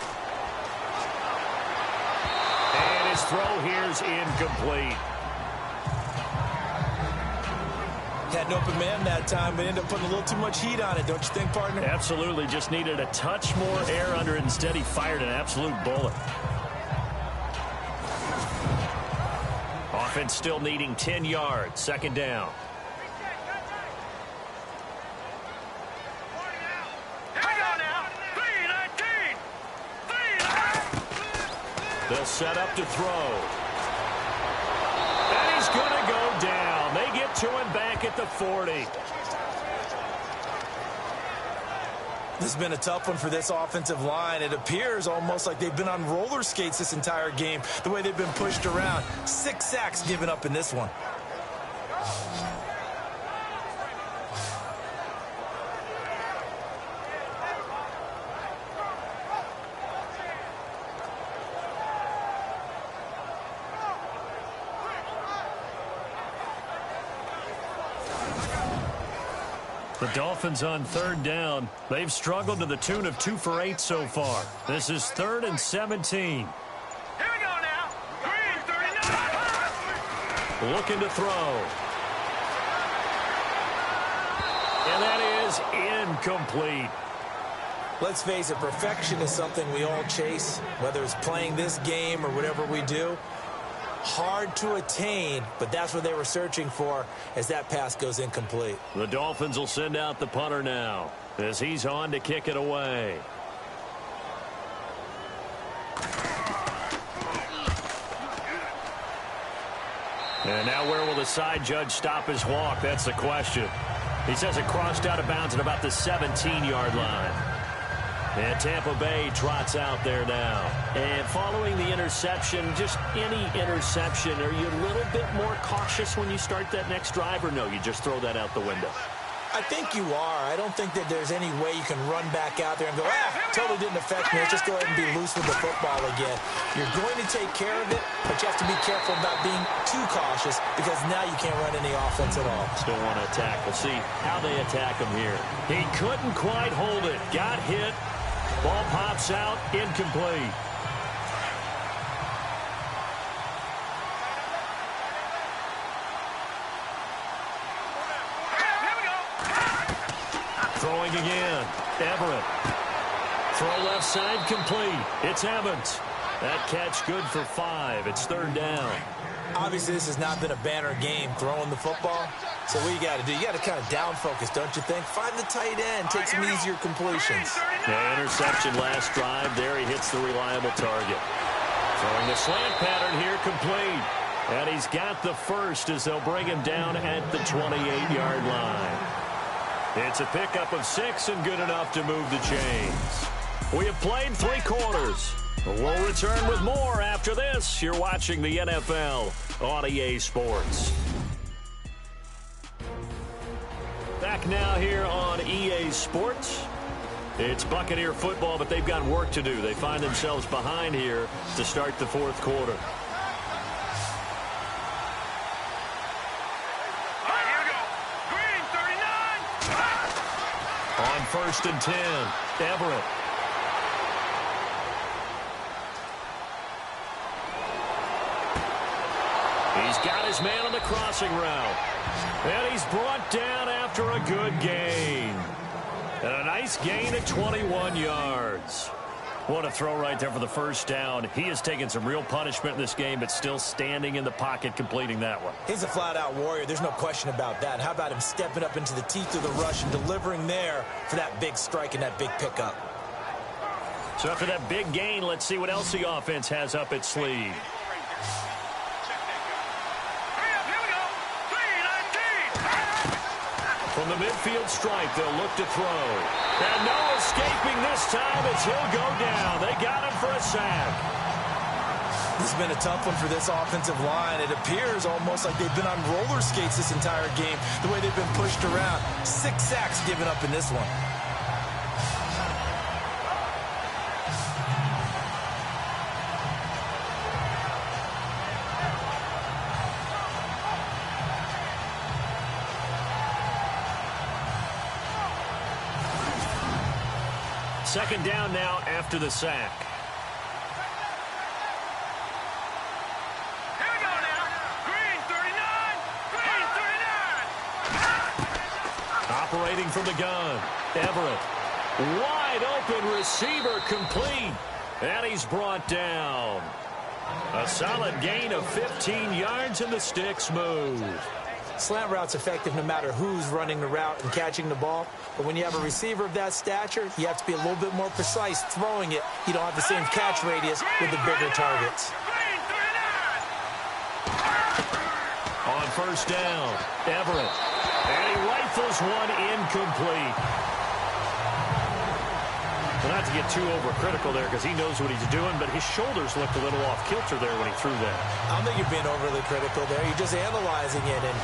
And his throw here is incomplete. Had an open man that time, but ended up putting a little too much heat on it, don't you think, partner? Absolutely. Just needed a touch more air under it. Instead, he fired an absolute bullet. Offense still needing 10 yards. Second down. They'll set up to throw. And he's going to go down. They get to him back at the 40. This has been a tough one for this offensive line. It appears almost like they've been on roller skates this entire game, the way they've been pushed around. 6 sacks given up in this one. The Dolphins on third down. They've struggled to the tune of 2 for 8 so far. This is 3rd and 17. Here we go now. Green 39. Looking to throw. And that is incomplete. Let's face it, perfection is something we all chase, whether it's playing this game or whatever we do. Hard to attain, but that's what they were searching for as that pass goes incomplete. The Dolphins will send out the punter now as he's on to kick it away. And now where will the side judge stop his walk? That's the question. He says it crossed out of bounds at about the 17-yard line. And Tampa Bay trots out there now. And following the interception, just any interception, are you a little bit more cautious when you start that next drive, or no, you just throw that out the window? I think you are. I don't think that there's any way you can run back out there and go, totally didn't affect me. Let's just go ahead and be loose with the football again. You're going to take care of it, but you have to be careful about being too cautious because now you can't run any offense at all. Still want to attack. We'll see how they attack him here. He couldn't quite hold it. Got hit. Ball pops out, incomplete. Throwing again. Everett. Throw left side complete. It's Evans. That catch good for 5. It's 3rd down. Obviously, this has not been a banner game throwing the football. So what you got to do, you got to kind of down focus, don't you think? Find the tight end, take some easier completions. Yeah, interception last drive. There he hits the reliable target. Throwing the slant pattern here complete. And he's got the first as they'll bring him down at the 28-yard line. It's a pickup of 6 and good enough to move the chains. We have played 3 quarters. We'll return with more after this. You're watching the NFL on EA Sports. Back now here on EA Sports. It's Buccaneer football, but they've got work to do. They find themselves behind here to start the 4th quarter. On 1st and 10, Everett. He's got his man on the crossing route. And he's brought down after a good gain. And a nice gain at 21 yards. What a throw right there for the first down. He has taken some real punishment in this game, but still standing in the pocket completing that one. He's a flat-out warrior. There's no question about that. And how about him stepping up into the teeth of the rush and delivering there for that big strike and that big pickup? So after that big gain, let's see what else the offense has up its sleeve. From the midfield stripe, they'll look to throw. And no escaping this time as he'll go down. They got him for a sack. This has been a tough one for this offensive line. It appears almost like they've been on roller skates this entire game, the way they've been pushed around. 6 sacks given up in this one. Second down now after the sack. Here we go now. Green 39. Green 39. Operating from the gun, Everett. Wide open receiver complete. And he's brought down. A solid gain of 15 yards, and the sticks move. Slant route's effective no matter who's running the route and catching the ball. But when you have a receiver of that stature, you have to be a little bit more precise throwing it. You don't have the same catch radius with the bigger targets. On first down, Everett. And he rifles one incomplete. Well, not to get too overcritical there because he knows what he's doing, but his shoulders looked a little off kilter there when he threw that. I don't think you're being overly critical there. You're just analyzing it, and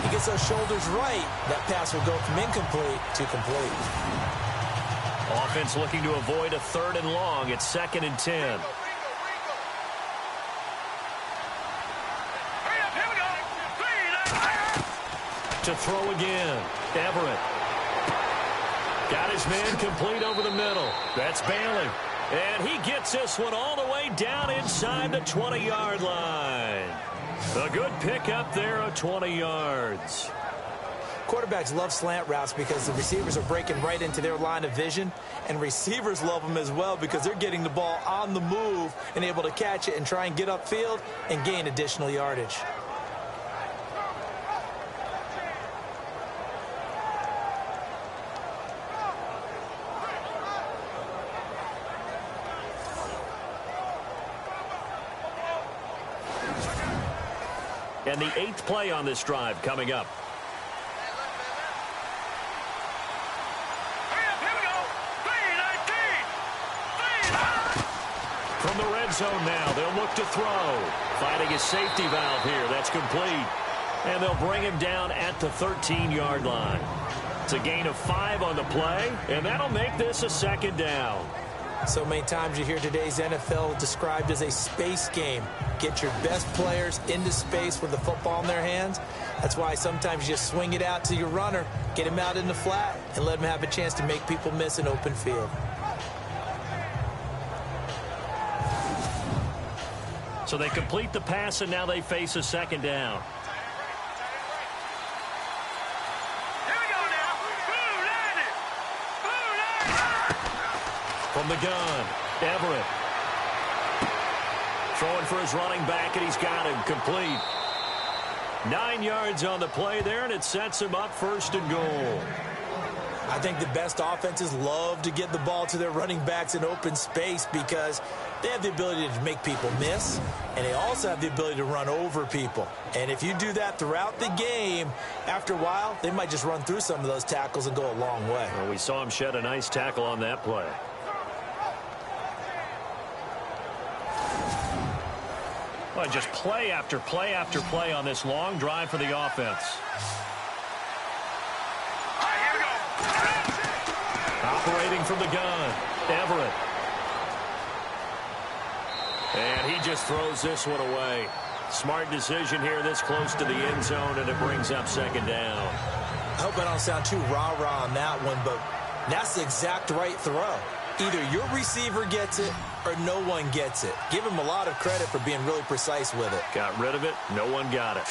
he gets those shoulders right. That pass will go from incomplete to complete. Offense looking to avoid a 3rd and long. It's 2nd and 10. To throw again, Everett. Got his man complete over the middle. That's Bailey. And he gets this one all the way down inside the 20-yard line. A good pickup there of 20 yards. Quarterbacks love slant routes because the receivers are breaking right into their line of vision, and receivers love them as well because they're getting the ball on the move and able to catch it and try and get upfield and gain additional yardage. And the 8th play on this drive coming up. From the red zone now, they'll look to throw. Finding his safety valve here. That's complete. And they'll bring him down at the 13-yard line. It's a gain of 5 on the play, and that'll make this a 2nd down. So many times you hear today's NFL described as a space game. Get your best players into space with the football in their hands. That's why sometimes you just swing it out to your runner, get him out in the flat, and let him have a chance to make people miss an open field. So they complete the pass, and now they face a 2nd down. From the gun, Everett. Throwing for his running back, and he's got him complete. 9 yards on the play there, and it sets him up 1st and goal. I think the best offenses love to get the ball to their running backs in open space because they have the ability to make people miss, and they also have the ability to run over people. And if you do that throughout the game, after a while, they might just run through some of those tackles and go a long way. Well, we saw him shed a nice tackle on that play. Well, just play after play after play on this long drive for the offense. Operating from the gun, Everett. And he just throws this one away. Smart decision here this close to the end zone, and it brings up 2nd down. I hope I don't sound too rah-rah on that one, but that's the exact right throw. Either your receiver gets it or no one gets it. Give him a lot of credit for being really precise with it. Got rid of it. No one got it.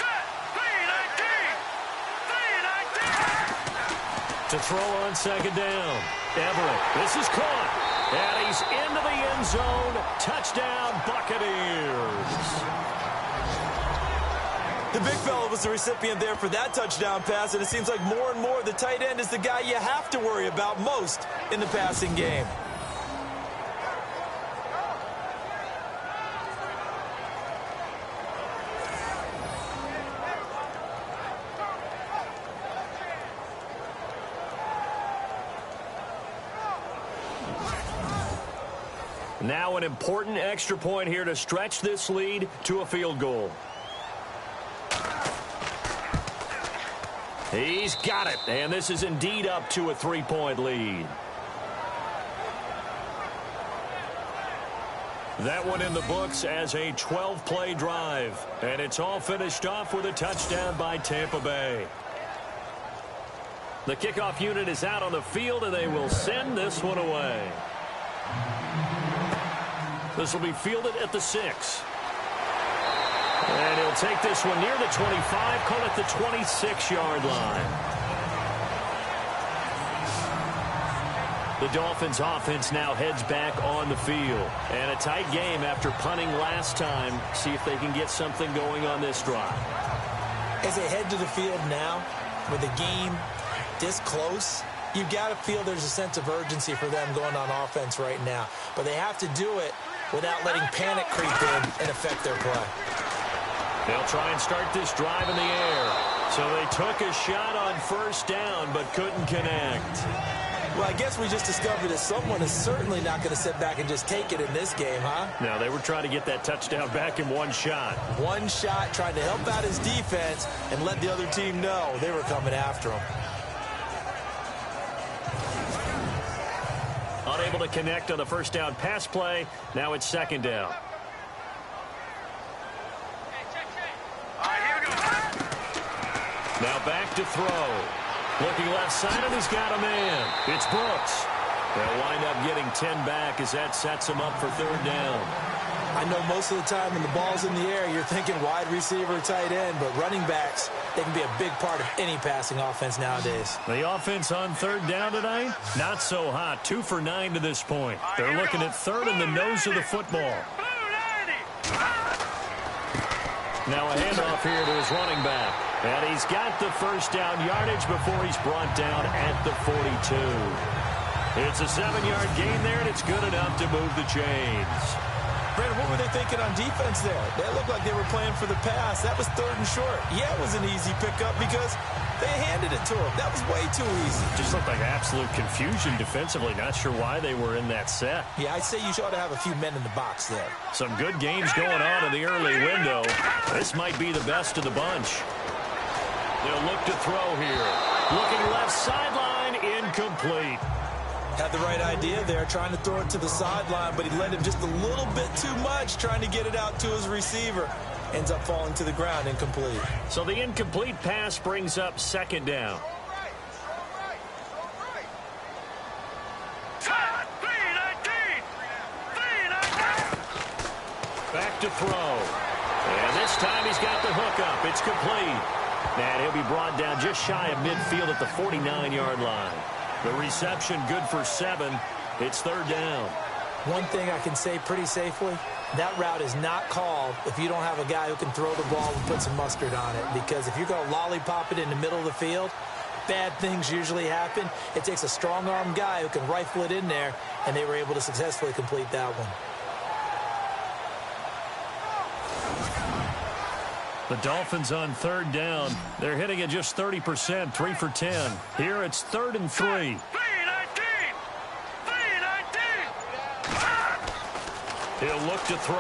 To throw on 2nd down. Everett. This is caught. And he's into the end zone. Touchdown, Buccaneers. The big fella was the recipient there for that touchdown pass, and it seems like more and more the tight end is the guy you have to worry about most in the passing game. Now an important extra point here to stretch this lead to a field goal. He's got it, and this is indeed up to a 3-point lead. That one in the books as a 12-play drive, and it's all finished off with a touchdown by Tampa Bay. The kickoff unit is out on the field, and they will send this one away. This will be fielded at the 6. And he'll take this one near the 25, call it the 26-yard line. The Dolphins offense now heads back on the field. And a tight game after punting last time. See if they can get something going on this drive. As they head to the field now, with the game this close, you've got to feel there's a sense of urgency for them going on offense right now. But they have to do it without letting panic creep in and affect their play. They'll try and start this drive in the air. So they took a shot on first down but couldn't connect. Well, I guess we just discovered that someone is certainly not going to sit back and just take it in this game, huh? No, they were trying to get that touchdown back in one shot. One shot, trying to help out his defense and let the other team know they were coming after him. Unable to connect on the first down pass play. Now it's second down. Now back to throw. Looking left side, and he's got a man. It's Bucs. They'll wind up getting 10 back as that sets him up for third down. I know most of the time when the ball's in the air, you're thinking wide receiver, tight end, but running backs, they can be a big part of any passing offense nowadays. The offense on third down tonight, not so hot. 2 for 9 to this point. They're looking at third in the nose of the football. Now a handoff here to his running back. And he's got the first down yardage before he's brought down at the 42. It's a 7-yard gain there, and it's good enough to move the chains. Brandon, what were they thinking on defense there? They looked like they were playing for the pass. That was third and short. Yeah, it was an easy pickup because they handed it to him. That was way too easy. Just looked like absolute confusion defensively. Not sure why they were in that set. Yeah, I'd say you ought to have a few men in the box there. Some good games going on in the early window. This might be the best of the bunch. They'll look to throw here. Looking left sideline, incomplete. Had the right idea there, trying to throw it to the sideline, but he led him just a little bit too much, trying to get it out to his receiver. Ends up falling to the ground, incomplete. So the incomplete pass brings up second down. Back to throw. And this time he's got the hook up. It's complete. And he'll be brought down just shy of midfield at the 49-yard line. The reception good for 7. It's third down. One thing I can say pretty safely, that route is not called if you don't have a guy who can throw the ball and put some mustard on it. Because if you're going to lollipop it in the middle of the field, bad things usually happen. It takes a strong-arm guy who can rifle it in there, and they were able to successfully complete that one. The Dolphins on third down. They're hitting at just 30%, 3 for 10. Here it's 3rd and 3. He'll look to throw.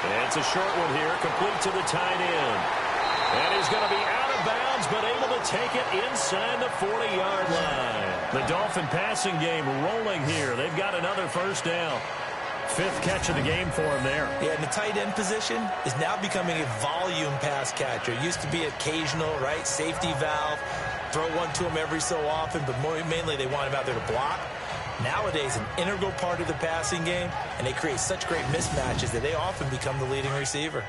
And it's a short one here, complete to the tight end. And he's going to be out of bounds, but able to take it inside the 40-yard line. The Dolphin passing game rolling here. They've got another first down. 5th catch of the game for him there. Yeah, and the tight end position is now becoming a volume pass catcher. It used to be occasional, right? Safety valve. Throw one to him every so often, but mainly they want him out there to block. Nowadays, an integral part of the passing game, and they create such great mismatches that they often become the leading receiver.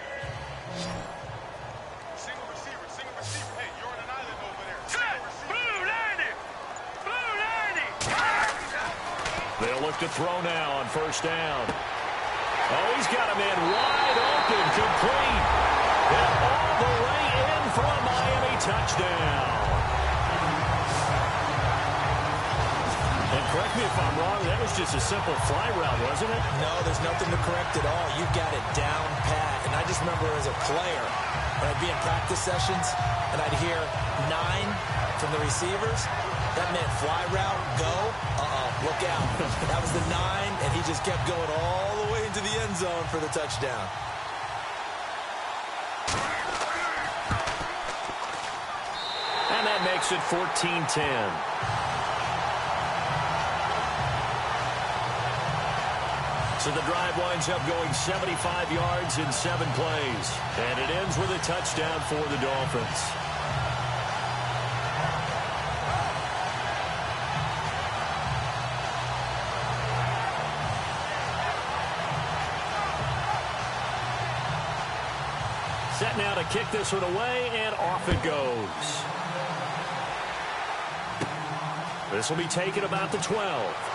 Single receiver. Hey, you're on an island over there. Blue 90. They'll look to throw now on first down. Oh, he's got a man wide open, complete. And all the way in for a Miami touchdown. And correct me if I'm wrong, that was just a simple fly route, wasn't it? No, there's nothing to correct at all. You've got it down pat. And I just remember as a player, when I'd be in practice sessions, and I'd hear 9 from the receivers, that meant fly route, go, look out. That was the 9, and he just kept going all the way into the end zone for the touchdown. And that makes it 14-10. So the drive winds up going 75 yards in 7 plays. And it ends with a touchdown for the Dolphins. Set now to kick this one away, and off it goes. This will be taken about the 12.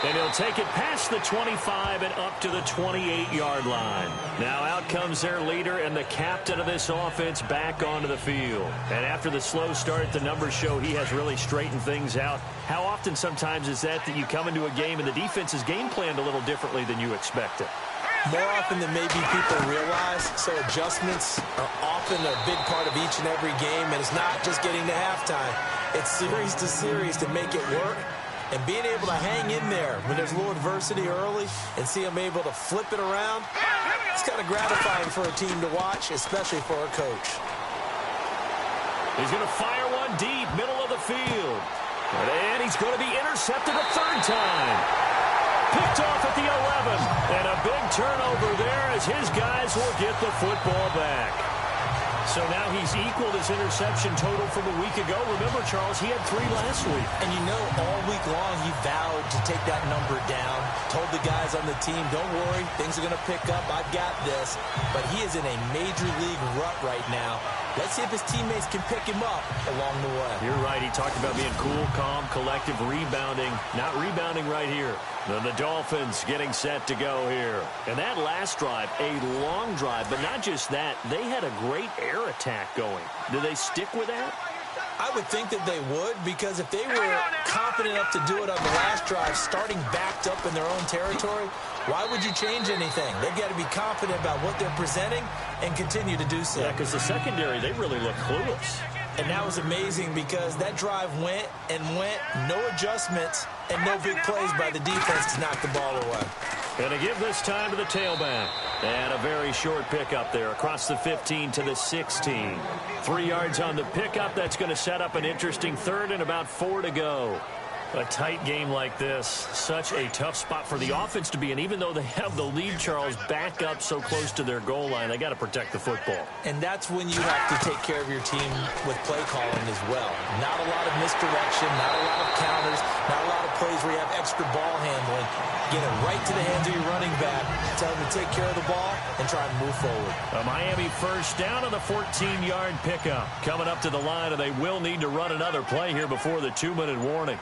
And he'll take it past the 25 and up to the 28-yard line. Now out comes their leader and the captain of this offense back onto the field. And after the slow start, the numbers show he has really straightened things out. How often sometimes is that you come into a game and the defense is game planned a little differently than you expected? More often than maybe people realize, so adjustments are often a big part of each and every game, and it's not just getting to halftime. It's series to series to make it work. And being able to hang in there when there's a little adversity early and see them able to flip it around, it's kind of gratifying for a team to watch, especially for a coach. He's going to fire one deep, middle of the field. And he's going to be intercepted a third time. Picked off at the 11. And a big turnover there as his guys will get the football back. So now he's equaled his interception total from a week ago. Remember, Charles, he had 3 last week. And you know, all week long he vowed to take that number down. Told the guys on the team, don't worry, things are going to pick up. I've got this. But he is in a major league rut right now. Let's see if his teammates can pick him up along the way. You're right. He talked about being cool, calm, collective, rebounding. Not rebounding right here. Then the Dolphins getting set to go here. And that last drive, a long drive, but not just that. They had a great air attack going. Do they stick with that? I would think that they would, because if they were confident enough to do it on the last drive, starting backed up in their own territory, why would you change anything? They've got to be confident about what they're presenting and continue to do so. Yeah, because the secondary, they really look clueless. And that was amazing because that drive went and went, no adjustments, and no big plays by the defense to knock the ball away. Going to give this time to the tailback. And a very short pickup there across the 15 to the 16. 3 yards on the pickup. That's going to set up an interesting third and about 4 to go. A tight game like this, such a tough spot for the offense to be in. Even though they have the lead, Charles, back up so close to their goal line, they got to protect the football. And that's when you have to take care of your team with play calling as well. Not a lot of misdirection, not a lot of counters, not a lot of plays where you have extra ball handling. Get it right to the hands of your running back, tell them to take care of the ball, and try and move forward. A Miami first down on the 14-yard pickup. Coming up to the line, and they will need to run another play here before the 2-minute warning.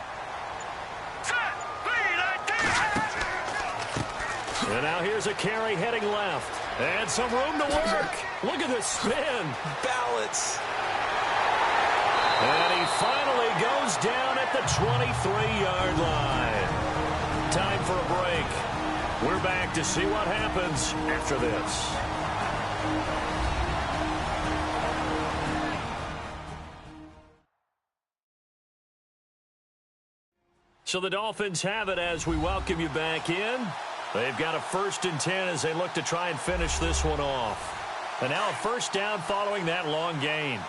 And now here's a carry heading left. And some room to work. Look at this spin. Balance. And he finally goes down at the 23-yard line. Time for a break. We're back to see what happens after this. So the Dolphins have it as we welcome you back in. They've got a 1st and 10 as they look to try and finish this one off. And now a first down following that long gain.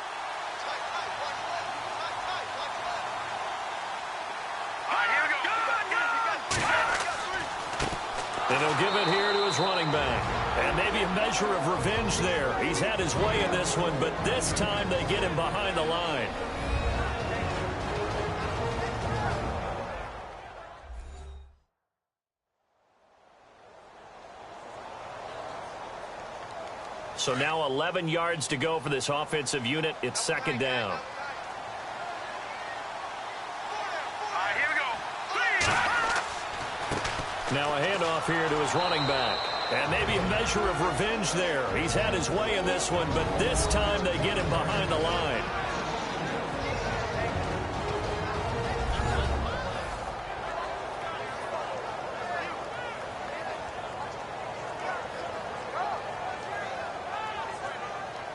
And he'll give it here to his running back. And maybe a measure of revenge there. He's had his way in this one, but this time they get him behind the line. So now 11 yards to go for this offensive unit. It's 2nd down. Now a handoff here to his running back. And maybe a measure of revenge there. He's had his way in this one, but this time they get him behind the line.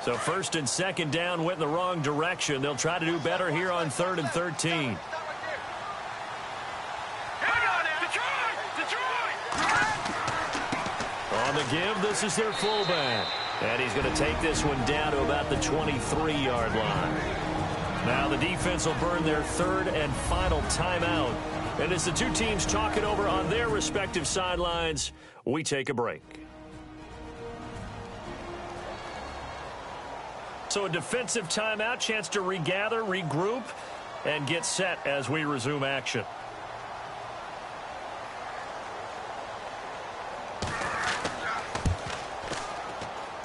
So 1st and 2nd down went in the wrong direction. They'll try to do better here on 3rd and 13. On the give, this is their fullback. And he's going to take this one down to about the 23-yard line. Now the defense will burn their 3rd and final timeout. And as the two teams talk it over on their respective sidelines, we take a break. So a defensive timeout, chance to regather, regroup, and get set as we resume action.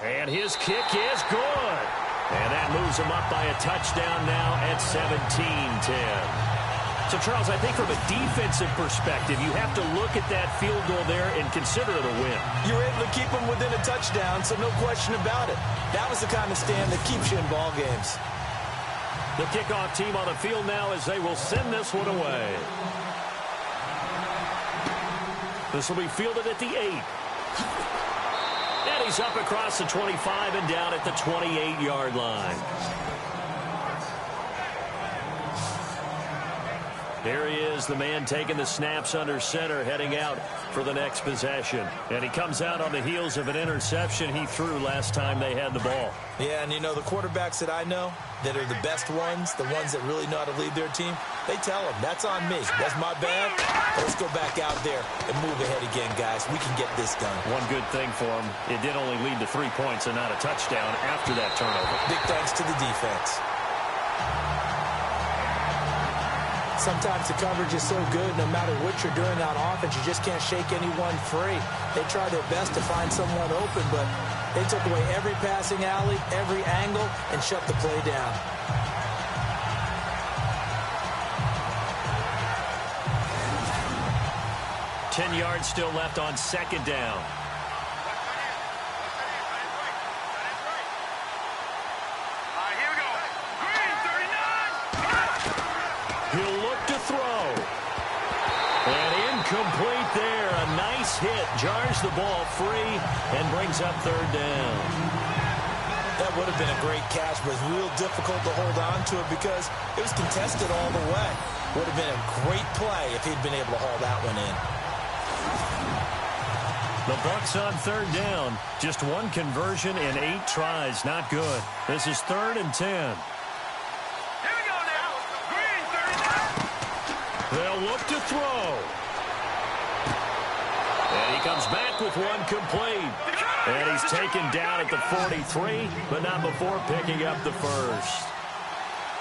And his kick is good. And that moves him up by a touchdown now at 17-10. So, Charles, I think from a defensive perspective, you have to look at that field goal there and consider it a win. You're able to keep them within a touchdown, so no question about it. That was the kind of stand that keeps you in ball games. The kickoff team on the field now as they will send this one away. This will be fielded at the 8. And he's up across the 25 and down at the 28-yard line. Here he is, the man taking the snaps under center, heading out for the next possession. And he comes out on the heels of an interception he threw last time they had the ball. Yeah, and you know, the quarterbacks that I know that are the best ones, the ones that really know how to lead their team, they tell them, that's on me. That's my bad. Let's go back out there and move ahead again, guys. We can get this done. One good thing for him, it did only lead to 3 points and not a touchdown after that turnover. Big thanks to the defense. Sometimes the coverage is so good, no matter what you're doing on offense, you just can't shake anyone free. They try their best to find someone open, but they took away every passing alley, every angle, and shut the play down. Ten yards still left on second down. He'll look to throw. And incomplete there. A nice hit. Jars the ball free and brings up third down. That would have been a great catch, but it's real difficult to hold on to it because it was contested all the way. Would have been a great play if he'd been able to haul that one in. The Bucs on third down. Just one conversion in 8 tries. Not good. This is 3rd and 10. They'll look to throw. And he comes back with one complete. And he's taken down at the 43, but not before picking up the first.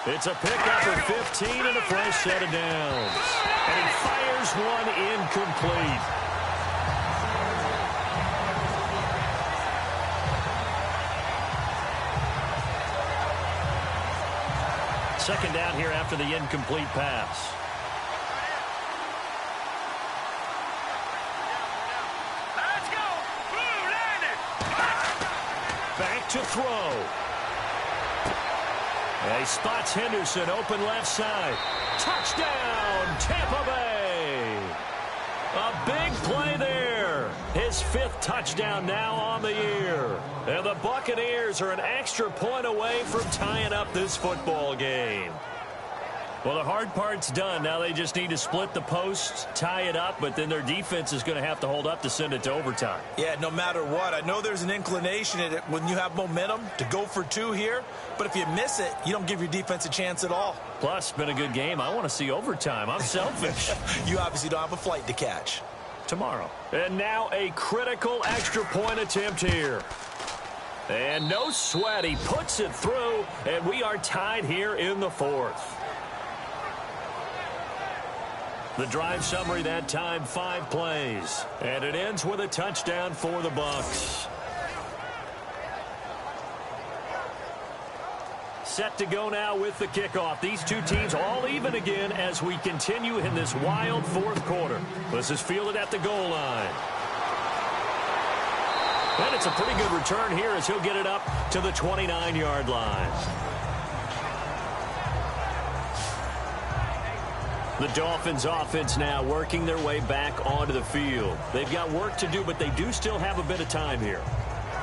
It's a pickup of 15 and a fresh set of downs. And he fires one incomplete. Second down here after the incomplete pass. Back to throw. And he spots Henderson open left side. Touchdown, Tampa Bay. A big play there. His 5th touchdown now on the year. And the Buccaneers are an extra point away from tying up this football game. Well, the hard part's done. Now they just need to split the posts, tie it up, but then their defense is going to have to hold up to send it to overtime. Yeah, no matter what. I know there's an inclination in it when you have momentum to go for 2 here, but if you miss it, you don't give your defense a chance at all. Plus, it's been a good game. I want to see overtime. I'm selfish. You obviously don't have a flight to catch. Tomorrow. And now a critical extra point attempt here. And no sweat. He puts it through, and we are tied here in the 4th. The drive summary that time, 5 plays. And it ends with a touchdown for the Bucs. Set to go now with the kickoff. These two teams all even again as we continue in this wild 4th quarter. This is fielded at the goal line. And it's a pretty good return here as he'll get it up to the 29-yard line. The Dolphins offense now working their way back onto the field. They've got work to do, but they do still have a bit of time here.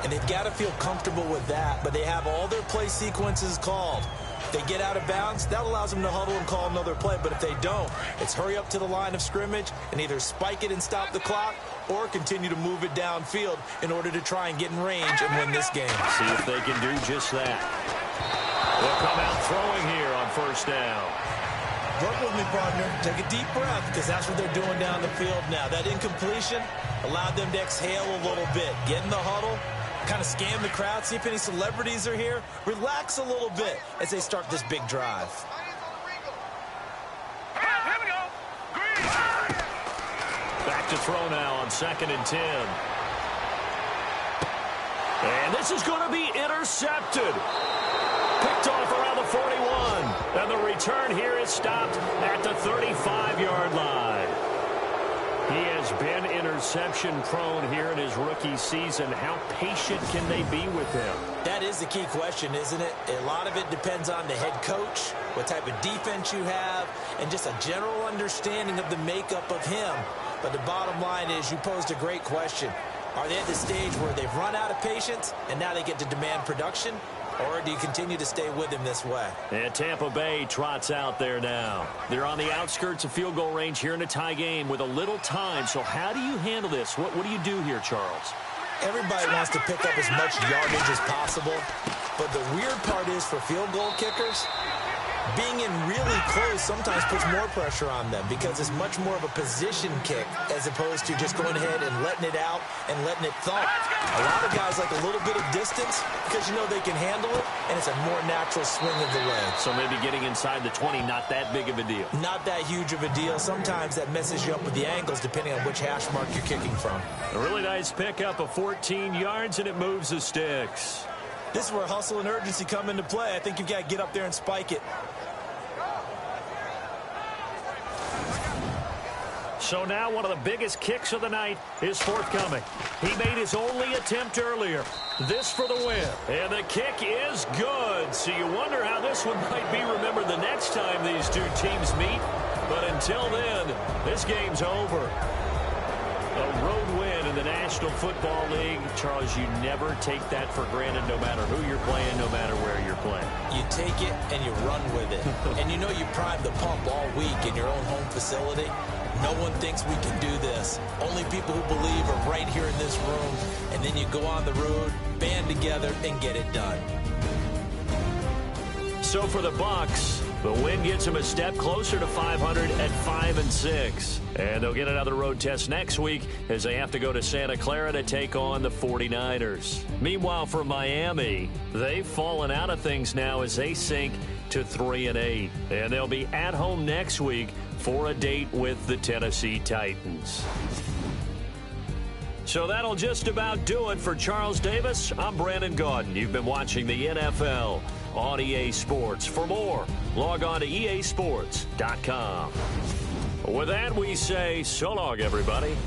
And they've got to feel comfortable with that, but they have all their play sequences called. If they get out of bounds, that allows them to huddle and call another play. But if they don't, it's hurry up to the line of scrimmage and either spike it and stop the clock or continue to move it downfield in order to try and get in range and win this game. See if they can do just that. They'll come out throwing here on 1st down. Work with me, partner. Take a deep breath because that's what they're doing down the field now. That incompletion allowed them to exhale a little bit. Get in the huddle, kind of scan the crowd, see if any celebrities are here. Relax a little bit as they start this big drive. Here we go. Green. Back to throw now on 2nd and 10. And this is going to be intercepted. Picked off around the 41. And the return here is stopped at the 35-yard line. He has been interception-prone here in his rookie season. How patient can they be with him? That is the key question, isn't it? A lot of it depends on the head coach, what type of defense you have, and just a general understanding of the makeup of him. But the bottom line is you posed a great question. Are they at the stage where they've run out of patience and now they get to demand production? Or do you continue to stay with him this way? And Tampa Bay trots out there now. They're on the outskirts of field goal range here in a tie game with a little time. So how do you handle this? What do you do here, Charles? Everybody wants to pick up as much yardage as possible. But the weird part is for field goal kickers, being in really close sometimes puts more pressure on them because it's much more of a position kick as opposed to just going ahead and letting it out and letting it thump. A lot of guys like a little bit of distance because you know they can handle it, and it's a more natural swing of the leg. So maybe getting inside the 20, not that big of a deal. Not that huge of a deal. Sometimes that messes you up with the angles depending on which hash mark you're kicking from. A really nice pickup of 14 yards, and it moves the sticks. This is where hustle and urgency come into play. I think you've got to get up there and spike it. So now one of the biggest kicks of the night is forthcoming. He made his only attempt earlier. This for the win. And the kick is good. So you wonder how this one might be remembered the next time these two teams meet. But until then, this game's over. A road win in the National Football League. Charles, you never take that for granted no matter who you're playing, no matter where you're playing. You take it and you run with it. And you know you primed the pump all week in your own home facility. No one thinks we can do this. Only people who believe are right here in this room. And then you go on the road, band together, and get it done. So for the Bucs, the win gets them a step closer to 500 at 5-6. And they'll get another road test next week as they have to go to Santa Clara to take on the 49ers. Meanwhile, for Miami, they've fallen out of things now as they sink to 3-8. And they'll be at home next week for a date with the Tennessee Titans. So that'll just about do it for Charles Davis. I'm Brandon Gaudin. You've been watching the NFL on EA Sports. For more, log on to easports.com. With that, we say so long, everybody.